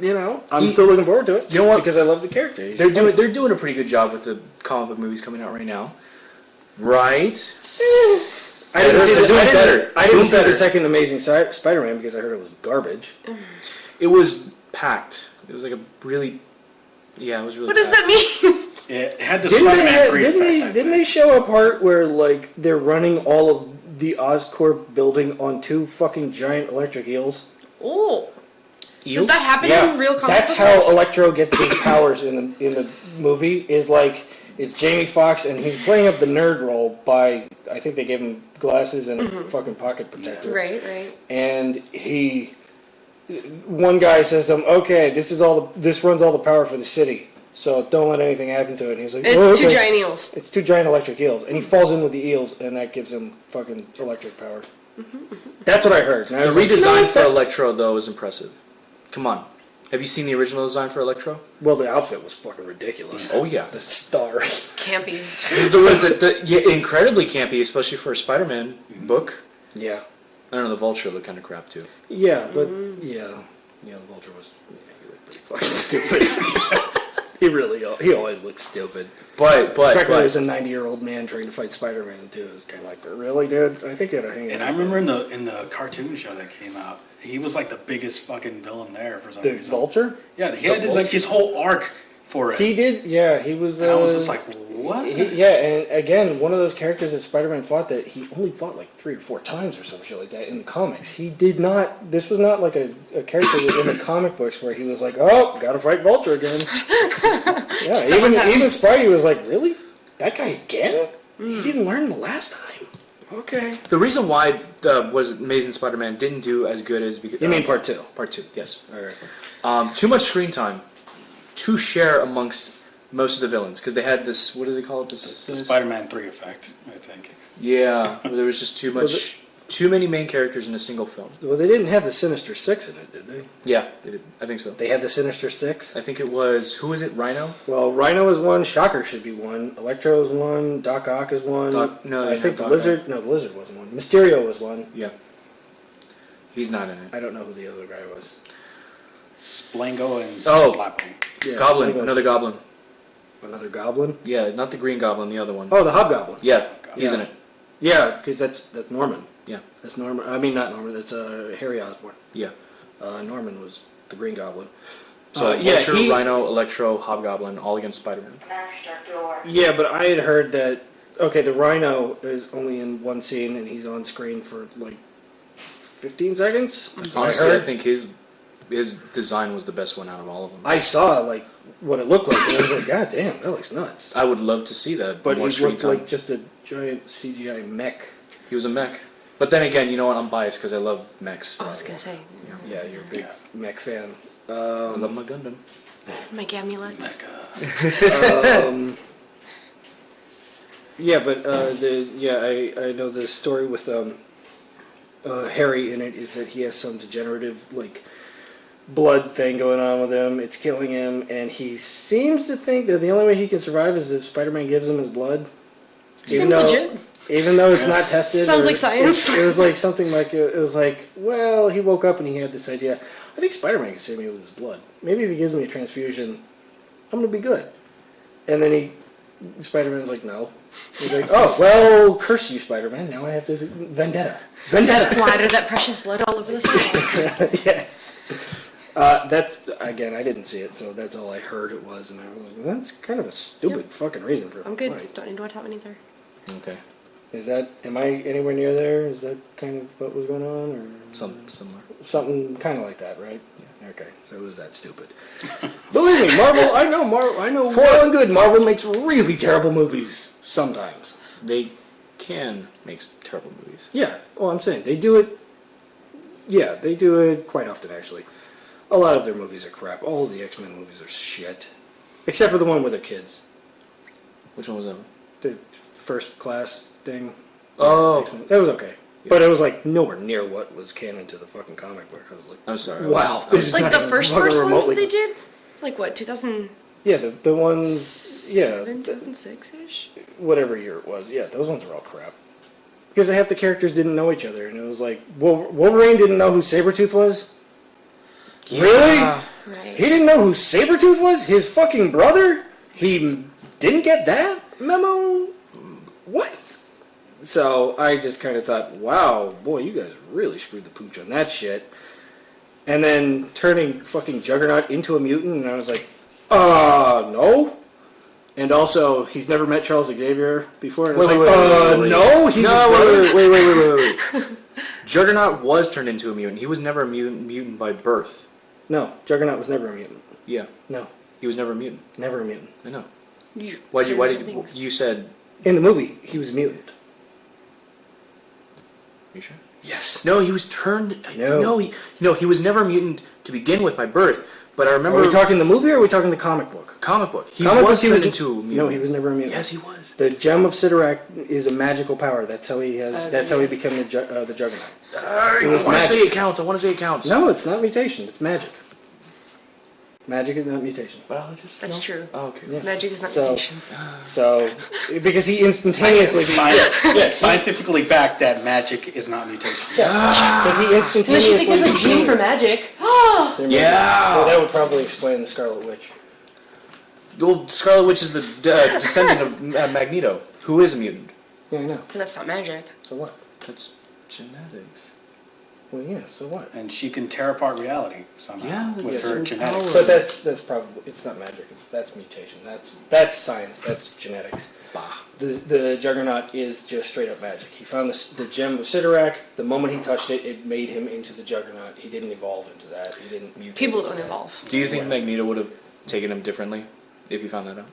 I'm He- still looking forward to it. You know what? Because I love the character. He's They're funny. doing a pretty good job with the comic book movies coming out right now, right? I didn't see They're doing better. I didn't Doing see better. the second Amazing Spider-Man because I heard it was garbage. It was packed. It was like a really, yeah, it was really. What does packed. that mean? It had the Didn't Spider-Man 3 effect, I didn't they think. show a part where like they're running all of the Oscorp building on two fucking giant electric eels? Oh. Eels? Did that happen in real comic that's book how life? Electro gets his powers in the movie. Is like it's Jamie Foxx and he's playing up the nerd role by I think they gave him glasses and a fucking pocket protector. Right. And one guy says to him, "Okay, this runs all the power for the city, so don't let anything happen to it." And he's like, It's "Oh, two okay." giant eels. It's two giant electric eels, and he falls in with the eels, and that gives him fucking electric power. That's what I heard. And I The was like, redesign for that's- Electro though is impressive. Come on, have you seen the original design for Electro? Well, the outfit was fucking ridiculous. Oh yeah, The star. Campy. incredibly campy, especially for a Spider-Man book. Yeah. I don't know, the Vulture looked kind of crap too. Yeah, but yeah, the Vulture was he looked pretty fucking stupid. He always looks stupid. But There's a 90-year-old man trying to fight Spider-Man too. It's kind of like, really, dude? I think you had to hang And I remember in the cartoon show that came out, he was like the biggest fucking villain there for some the reason. Vulture. Yeah, he had his whole arc for it. He did. Yeah, he was. and I was just like, what? And again, one of those characters that Spider-Man fought that he only fought like 3 or 4 times or some shit like that in the comics. He did not. This was not like a character in the comic books where he was like, "Oh, gotta fight Vulture again." Yeah, even Spidey was like, "Really? That guy again? He didn't learn the last time." Okay. the reason why was Amazing Spider-Man didn't do as good as because You mean part 2? Part 2, yes. All right. Too much screen time to share amongst most of the villains because they had this. What do they call it? The Spider-Man 3 effect, I think. Yeah, where there was just too many main characters in a single film. Well, they didn't have the Sinister Six in it, did they? Yeah, they did. I think so. They had the Sinister Six. I think it was who was it? Rhino. Well, Rhino is one. Shocker should be one. Electro is one. Doc Ock is one. I think the Lizard. No, the Lizard wasn't one. Mysterio was one. Yeah. He's not in it. I don't know who the other guy was. Splango and Oh. Splappy. Yeah, Goblin, Splango's- another Goblin. Another Goblin. Yeah, not the Green Goblin, the other one. Oh, the Hobgoblin. Yeah, he's Yeah. in it. Yeah, because that's Norman. Yeah. That's Norman. I mean, not Norman. That's Harry Osborn. Yeah. Norman was the Green Goblin. So yeah, Vulture, Rhino, Electro, Hobgoblin, all against Spider-Man. Yeah, but I had heard that. Okay, the Rhino is only in one scene, and he's on screen for like 15 seconds. That's what Honestly, I heard. think his design was the best one out of all of them. I saw like what it looked like, and I was like, God damn, that looks nuts. I would love to see that. But more he screen looked time. like just a giant CGI mech. He was a mech. But then again, you know what? I'm biased because I love mechs. I was gonna say, Yeah, you're a big mech fan. I love my Gundam. my amulets. Yeah, but I know the story with Harry in it is that he has some degenerative like blood thing going on with him. It's killing him, and he seems to think that the only way he can survive is if Spider-Man gives him his blood. Seems legit. Even though it's not tested. Sounds like science. It was like something like it was like, well, he woke up and he had this idea. I think Spider-Man can save me with his blood. Maybe if he gives me a transfusion, I'm gonna be good. And then Spider-Man's like, no. He's like, oh, well, curse you, Spider-Man. Now I have to vendetta. Splatter that precious blood all over the sidewalk. Yes. That's again, I didn't see it, so that's all I heard it was, and I was like, well, that's kind of a stupid fucking reason for. I'm good. Right. Don't need to watch that one either. Okay. Am I anywhere near there? Is that kind of what was going on, or Something similar. something kind of like that, right? Yeah. Okay, so it was that stupid. Believe me, Marvel. I know well and good. Marvel makes really terrible movies sometimes. They can make terrible movies. Yeah. Well, I'm saying they do it. Yeah, they do it quite often, actually. A lot of their movies are crap. All of the X-Men movies are shit, except for the one with their kids. Which one was that one? The First Class thing. Oh. X-Men. That was okay. But it was like nowhere near what was canon to the fucking comic book. I was like, I'm sorry. wow. It's like the first fucking ones that remotely- they did? Like what, 2007, Yeah, the ones, yeah, 2006-ish? whatever year it was. Yeah, those ones are all crap. Because half the characters didn't know each other, and it was like, Wolverine didn't know who Sabretooth was? Really? Right. He didn't know who Sabretooth was? His fucking brother? He didn't get that memo? What? So I just kind of thought, wow, boy, you guys really screwed the pooch on that shit. And then turning fucking Juggernaut into a mutant, and I was like, no? And also, he's never met Charles Xavier before, and I was like, no? He's wait. Juggernaut was turned into a mutant. He was never a mutant by birth. No, Juggernaut was never a mutant. Yeah. No, He was never a mutant. never a mutant. I know. You Why said did some things. you said? In the movie, he was a mutant. You sure? Yes. No, he was turned. No. He was never a mutant to begin with by birth. But I remember. Are we talking the movie or are we talking the comic book? comic book? He Comic was book, turned into a mutant. No, he was never a mutant. Yes, he was. The gem of Sidorak is a magical power. That's how he has. That's how he became the Juggernaut. I It was want to say magic. it counts. I want to say it counts. No, it's not mutation. It's magic. Magic is not mutation. Well, I just. That's no. true. Oh, okay. Yeah. Magic is not So- mutation. So, because he instantaneously. Scientifically backed that magic is not mutation. Because he Unless you instantaneously. think there's a gene for magic. Oh! Yeah. Well, that would probably explain the Scarlet Witch. Well, Scarlet Witch is the descendant of Magneto, who is a mutant. Yeah, I know. But that's not magic. So what? That's genetics. Well, yeah. So what? And she can tear apart reality somehow Yeah, with that's her so genetics. But that's probably it's not magic. That's mutation. That's science. That's genetics. Bah. The Juggernaut is just straight up magic. He found the gem of Sidorak. The moment he touched it, it made him into the Juggernaut. He didn't evolve into that. He didn't mutate. People into don't that. evolve. Do you think Yeah. Magneto would have taken him differently if he found that out?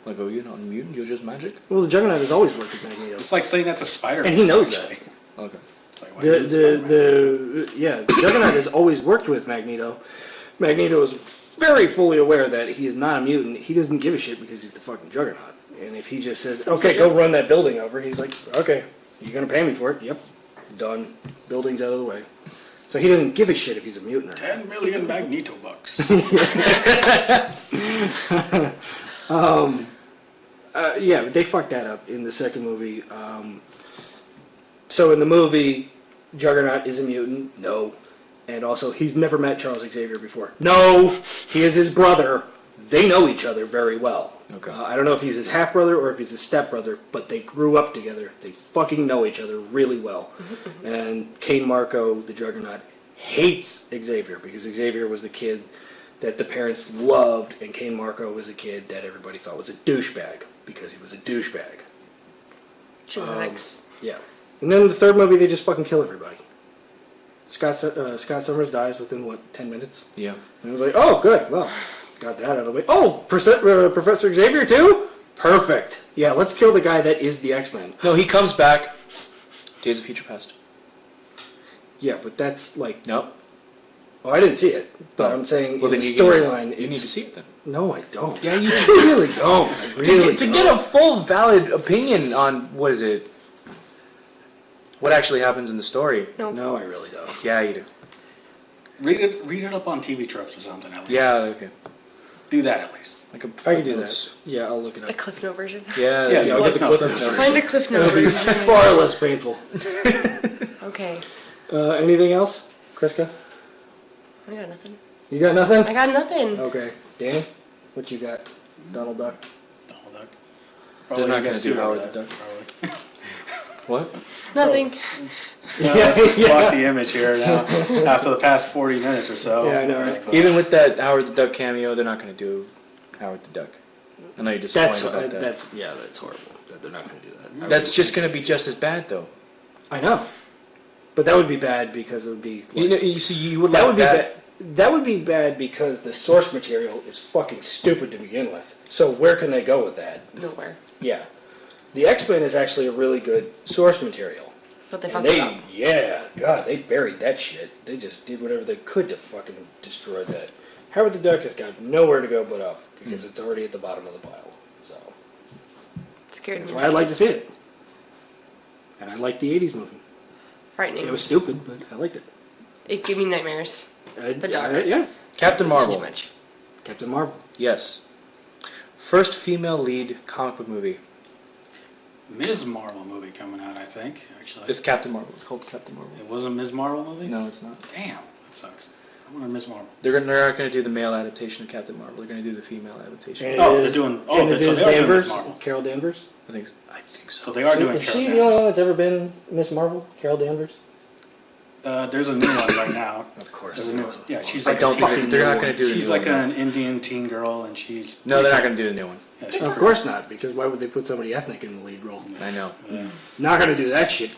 Like, oh, you're not a mutant, you're just magic? Well, the Juggernaut has always worked with Magneto, It's like saying that's a spider. and he knows that. Okay. It's like, why is it Spider-Man? The Juggernaut has always worked with Magneto. Magneto is very fully aware that he is not a mutant. He doesn't give a shit because he's the fucking Juggernaut. And if he just says, okay, go run that building over, he's like, okay, you're going to pay me for it? Yep. Done. Building's out of the way. So he doesn't give a shit if he's a mutant or not. 10 million Magneto bucks. Yeah, they fucked that up in the second movie. So in the movie, Juggernaut is a mutant. No. And also, he's never met Charles Xavier before. No. He is his brother. They know each other very well. Okay. I don't know if he's his half-brother or if he's his step-brother, but they grew up together. They fucking know each other really well. And Kane Marco, the Juggernaut, hates Xavier because Xavier was the kid that the parents loved, and Kane Marco was a kid that everybody thought was a douchebag because he was a douchebag. Genetics. Yeah. And then the third movie, they just fucking kill everybody. Scott Summers dies within, 10 minutes? Yeah. And it was like, oh, good, well, got that out of the way. Oh, Professor Xavier too? Perfect. Yeah, let's kill the guy that is the X-Men. No, he comes back. Days of Future Past. Yeah, but that's like... Nope. Oh, I didn't see it, but Oh. I'm saying Well, in then the you storyline... You need to see it then. No, I don't. Yeah, you I really don't. I really To don't. get a full, valid opinion on, what is it? What actually happens in the story. No, I really don't. Yeah, you do. Read it up on TV tropes or something at least. Yeah, okay. Do that at least. Like a I can do that. Yeah, I'll look it A up. Cliff Note version. Yeah, Yeah, yeah, I'll I'll get get the the Cliff Cliff Notes. Notes. Find a Cliff Note It'll be version. far less painful. Okay. Anything else, Kriska? I got nothing. You got nothing? I got nothing. Okay. Danny, what you got? Donald Duck? Donald Duck. They're not gonna gonna do Howard the Duck. What? Nothing. Let's block the image here now after the past 40 minutes or so. Yeah, I know, right? Even with that Howard the Duck cameo, they're not going to do Howard the Duck. I know you're disappointed about that. That's horrible. That they're not going to do that. That's just going to be just as bad, though. I know, but that would be bad because it would be. Like, you see, you would that like would be that. That would be bad because the source material is fucking stupid to begin with. So where can they go with that? Nowhere. Yeah, the X-Men is actually a really good source material. But they And fucked it up. God, they buried that shit. They just did whatever they could to fucking destroy that. Howard the Duck has got nowhere to go but up because it's already at the bottom of the pile. So Scared that's me. why I'd like to see it. And I liked the '80s movie. Frightening. It was stupid, but I liked it. It gave me nightmares. The Duck. Yeah, Captain Marvel. Too much. Captain Marvel. Yes. First female lead comic book movie. Ms. Marvel movie coming out, I think, actually. It's Captain Marvel. It's called Captain Marvel. It was a Ms. Marvel movie? No, it's not. Damn, that sucks. I want a Ms. Marvel. They're not going to do the male adaptation of Captain Marvel. They're going to do the female adaptation. And Oh, it they're is- doing. and Oh, it so is they are doing Ms. Danvers. Marvel. It's Carol Danvers. I think so. So they are doing Is Carol she the only one Danvers. that's ever been Miss Marvel? Carol Danvers? There's a new one right now. Of course. There's a new one. Yeah, she's I like don't a think teen- they're not going to do the She's new like one. an Indian teen girl, and she's. No, they're not going to do the new one. Yeah, she's Of pretty- course not, because why would they put somebody ethnic in the lead role? I know. Yeah. Not going to do that shit.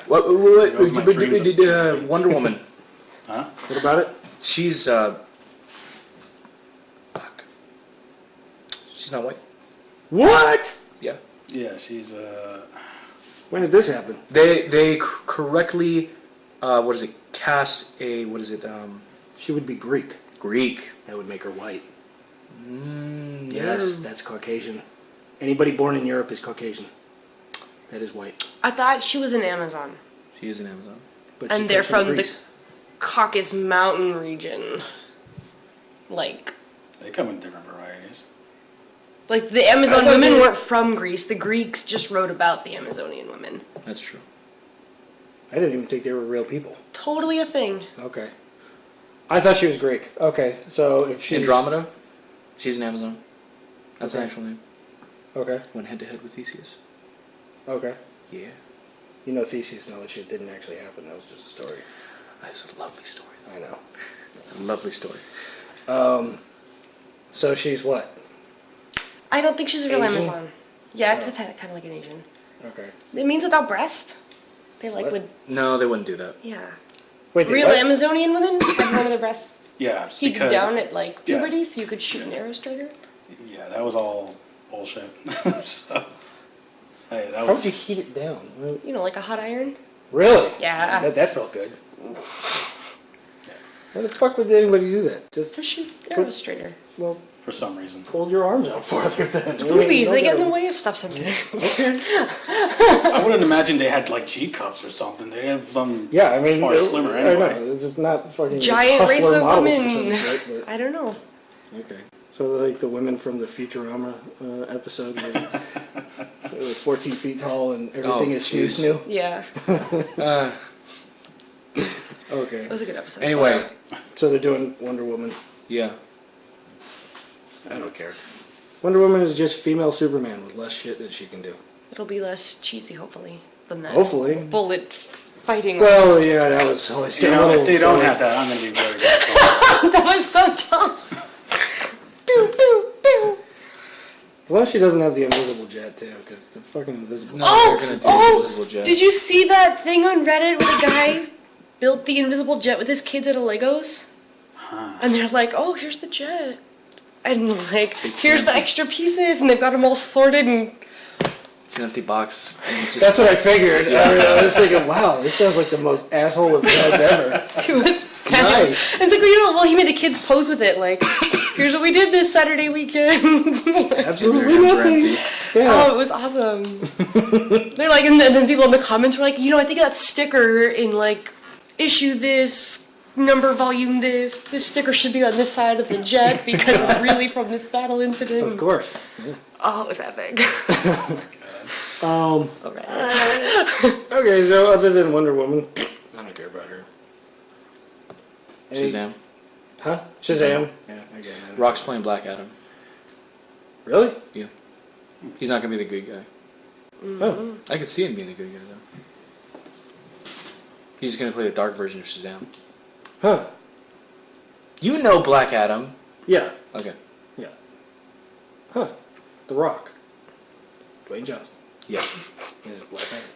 What was my dreams did of- Wonder Woman? Huh? What about it? She's she's not white. What? Yeah. Yeah, she's When did this happen? They correctly cast a She would be Greek. Greek. That would make her white. Mm, Yes, that's Caucasian. Anybody born in Europe is Caucasian. That is white. I thought she was an Amazon. She is an Amazon. But And she they're comes from the Greece. Caucasus Mountain region. Like they come in different varieties. the Amazon I thought women they- weren't from Greece. The Greeks just wrote about the Amazonian women. That's true. I didn't even think they were real people. Totally a thing. Okay. I thought she was Greek. Okay, so if she's... Andromeda. She's an Amazon. That's her Okay. actual name. Okay, Went head to head with Theseus. okay. Yeah. You know Theseus and all that shit didn't actually happen. That was just a story. That's a lovely story. I know. It's a lovely story. So she's what? I don't think she's a real Asian? Amazon. Yeah, it's Oh. kind of like an Asian. Okay. It means without breast. They What? would, No, they wouldn't do that. yeah. Wait, they Real what? Amazonian women have none of their breasts Yeah, heated because down at yeah. puberty, so you could shoot an arrow straight her. yeah, that was all bullshit. So, hey, that How was. would you heat it down? You know, like a hot iron. Really? Yeah. That felt good. Why the fuck would anybody do that? Just, To shoot arrows straight her. well, For some reason. hold your arms out farther then. Boobies, they get in the way. way of stuff sometimes. I wouldn't imagine they had like G cups or something. They have them. Yeah, I mean, Or slimmer I anyway. know. This is not fucking Giant Hustler race of models or women. some shit, but- I don't know. Okay. So like the women from the Futurama episode, where they were 14 feet tall and everything Oh, is jeez. snoo Yeah, Uh, Okay. it was a good episode. anyway, So they're doing Wonder Woman. yeah. I don't care. Wonder Woman is just female Superman with less shit that she can do. It'll be less cheesy, hopefully, than that. Hopefully. Bullet fighting. Well, yeah, that was always You getting a know, little if they don't silly. have that, I'm gonna be very disappointed. That was so dumb. Pew, pew, pew. As long as she doesn't have the invisible jet too, because it's a fucking invisible. No, they're gonna do the invisible jet. Did you see that thing on Reddit where the guy built the invisible jet with his kids out of Legos? Huh. And they're like, oh, here's the jet. And like, It's here's the empty. extra pieces, and they've got them all sorted and It's an empty box. And you just, That's what I figured. I was thinking, wow, this sounds like the most asshole of jets ever. it was kind Nice. of, it's like, well, he made the kids pose with it, like, here's what we did this Saturday weekend. Absolutely Their hands are nothing. empty. Oh, Yeah. it was awesome. They're like, and then people in the comments were like, you know, I think that sticker in like issue this, number volume this sticker should be on this side of the jet because it's really from this battle incident. Of course. Oh, it was epic. Alright. Okay, so other than Wonder Woman, I don't care about her. Shazam. Huh? Shazam. Yeah. Rock's playing Black Adam. Really? He's not gonna be the good guy. Oh. I could see him being the good guy though. He's just gonna play the dark version of Shazam. Huh. You know Black Adam. Yeah. Okay. Huh. The Rock. Dwayne Johnson. Yeah. He's Black Panther.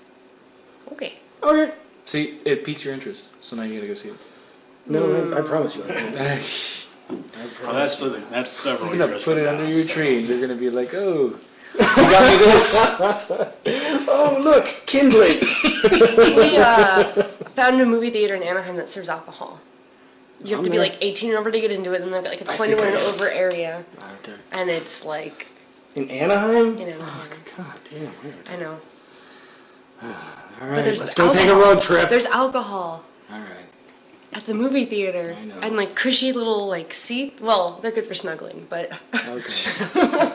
Okay. Okay. See, it piqued your interest, so now you gotta go see it. No, I promise you. I Well, that's several I'm gonna years put from it now, under your so- tree, and they're gonna be like, "Oh, you got me this." Oh, look, kindling. We found a movie theater in Anaheim that serves alcohol. You have to be like 18 and over to get into it, and they've got like a 21 and over area, Okay. and it's like, In Anaheim? In Anaheim. Fuck, God damn. I know. All But right, there's let's go take a alcohol. road trip. There's alcohol All right. at the movie theater. I know. And like cushy little like seat. Well, they're good for snuggling, but. Okay.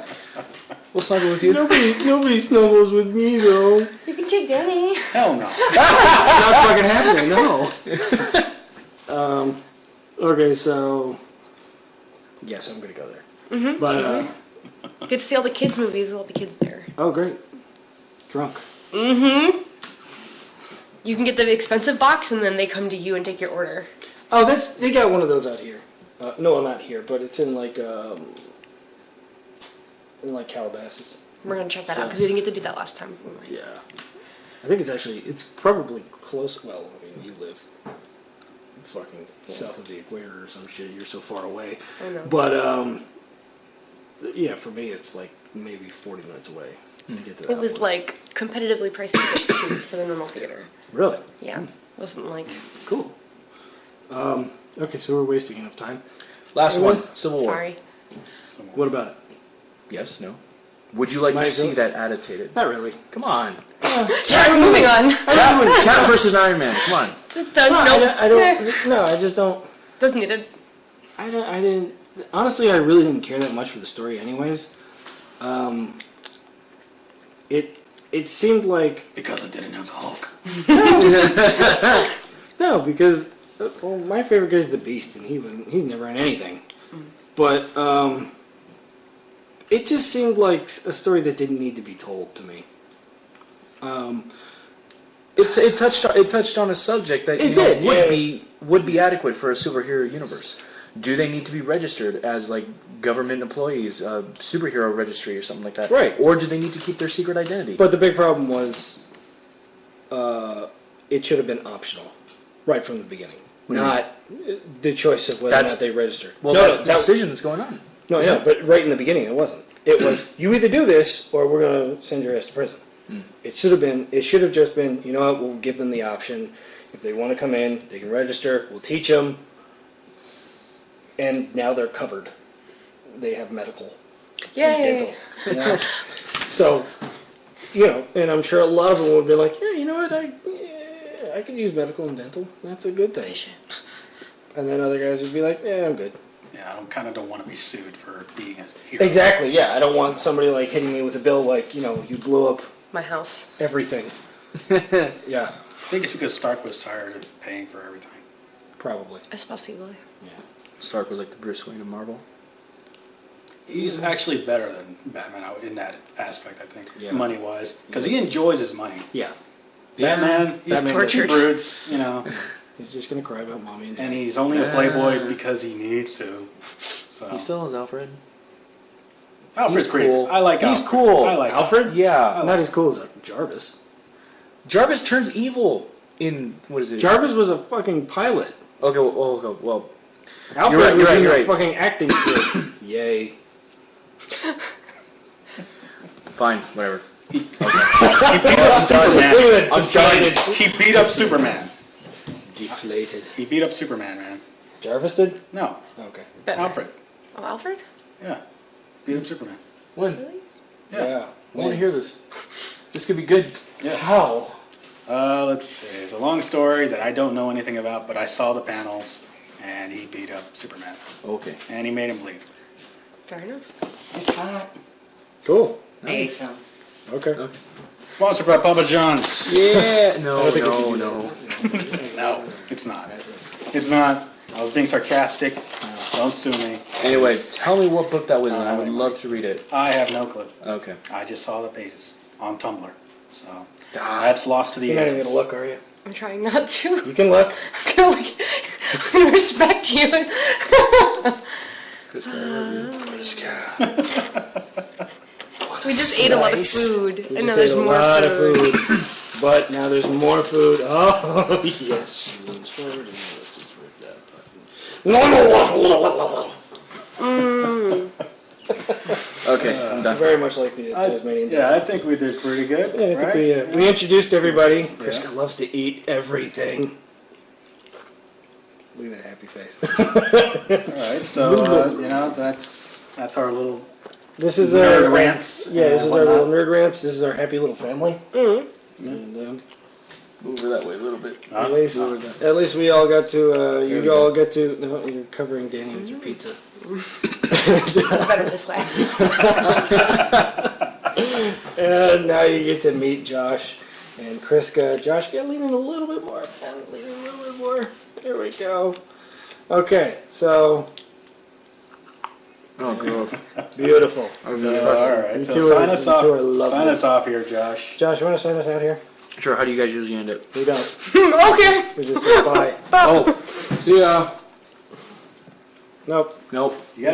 We'll snuggle with you. Nobody snuggles with me though. You can take Danny. Hell no. It's not fucking happening. No. Okay, so. Yes, I'm gonna go there. Mm-hmm. But Get to see all the kids' movies with all the kids there. oh great, drunk. Mm-hmm. You can get the expensive box, and then they come to you and take your order. Oh, they got one of those out here. No, not here, but it's in Calabasas. We're gonna check that out because we didn't get to do that last time. Yeah. I think it's probably close. Well, I mean, you live fucking south of the equator or some shit. You're so far away. I know. But yeah, for me, it's like maybe 40 minutes away to get to that. It was like competitively priced tickets too for the normal theater. Really Yeah, it wasn't like. cool. Okay, so we're wasting enough time. Last one, Civil War. Sorry. What about it? Yes, no. Would you like to see that adapted? Not really. Come on. Moving on. Cap versus Iron Man. Come on. Just done. No, Nope. I don't. No, I just don't. Doesn't need it. I didn't. Honestly, I really didn't care that much for the story, anyways. It seemed like Because it didn't have the Hulk. no, because well, my favorite guy's the Beast, and he's never in anything. But it just seemed like a story that didn't need to be told to me. It touched on a subject that would be adequate for a superhero universe. Do they need to be registered as like government employees, superhero registry or something like that? Right. Or do they need to keep their secret identity? But the big problem was, it should have been optional, right from the beginning, not the choice of whether or not they registered. Well, no, that's the decision that's going on. No, yeah, but right in the beginning it wasn't. It was you either do this or we're gonna send your ass to prison. It should have just been, you know what, we'll give them the option. If they want to come in, they can register, we'll teach them. And now they're covered. They have medical and dental. You know? So, you know, and I'm sure a lot of them would be like, yeah, you know what, I could use medical and dental. That's a good thing. And then other guys would be like, yeah, I'm good. Yeah, I kind of don't want to be sued for being a hero. Exactly, yeah. I don't want somebody like hitting me with a bill like, you know, you blew up My house. everything. Yeah, I think it's because Stark was tired of paying for everything. probably. Es posible. Stark was like the Bruce Wayne of Marvel. He's actually better than Batman in that aspect, I think, Yeah. money-wise, because he enjoys his money. Yeah. Batman, he's Batman tortured. tortured. Brutes, you know, He's just going to cry about mommy and and daddy. he's only a playboy because he needs to. So He still is Alfred. Alfred's he's pretty cool. I like He's Alfred. cool. I like Alfred? Yeah. Not as cool as Jarvis. Jarvis turns evil in, what is it? Jarvis was a fucking pilot. Okay, well. Alfred right, was you're in right, a you're right. fucking acting career. Yay. Fine, whatever. He beat up Superman. Look at that, deflated. He beat up Superman. Deflated. He beat up Superman, man. Jarvis did? No, Okay. Alfred. Oh, Alfred? Yeah, beat up Superman. When? Yeah. I want to hear this. This could be good. Yeah. How? Let's see. It's a long story that I don't know anything about, but I saw the panels, and he beat up Superman, Okay. and he made him bleed. Fair enough. It's hot. Cool. Nice. Okay. Sponsored by Papa John's. Yeah. I No, don't think we can do no. that. No, it's not. It's not. I was being sarcastic. Don't sue me. Anyway, tell me what book that was in. I would love to read it. I have no clue. Okay. I just saw the pages on Tumblr. So Ah. that's lost to the You're not even ages. going to look, are you? I'm trying not to. You can look. I'm gonna like, I'm gonna respect you. Kriska, I love you. Kriska. We just ate a lot of Nice. food, We and just now there's ate a more lot food. of food. But now there's more food. Oh, yes. She leans forward and let's just rip that button. Okay, I'm done. Very much like the Tasmanian devil. Yeah, I think we did pretty good. Yeah, I think right? we introduced everybody. Kriska loves to eat everything. Look at that happy face. All right, so that's our little This is nerd our rants. Yeah, this and is our little whatnot. nerd rants. This is our happy little family. And Move her that way a little bit. at least we all got to. You all get to. No, you're covering Danny with your pizza. It's better this way. And now you get to meet Josh and Kriska. Josh, get leaning a little bit more. Leaning a little bit more. There we go. Okay, so Oh, God. beautiful. I was All gonna start- right, You so two sign are- us you off. two are lovely. Sign us off here, Josh. Josh, you want to sign us out here? Sure, how do you guys usually end it? We don't. Okay. We just say bye. Oh, see ya. Nope. Nope. You got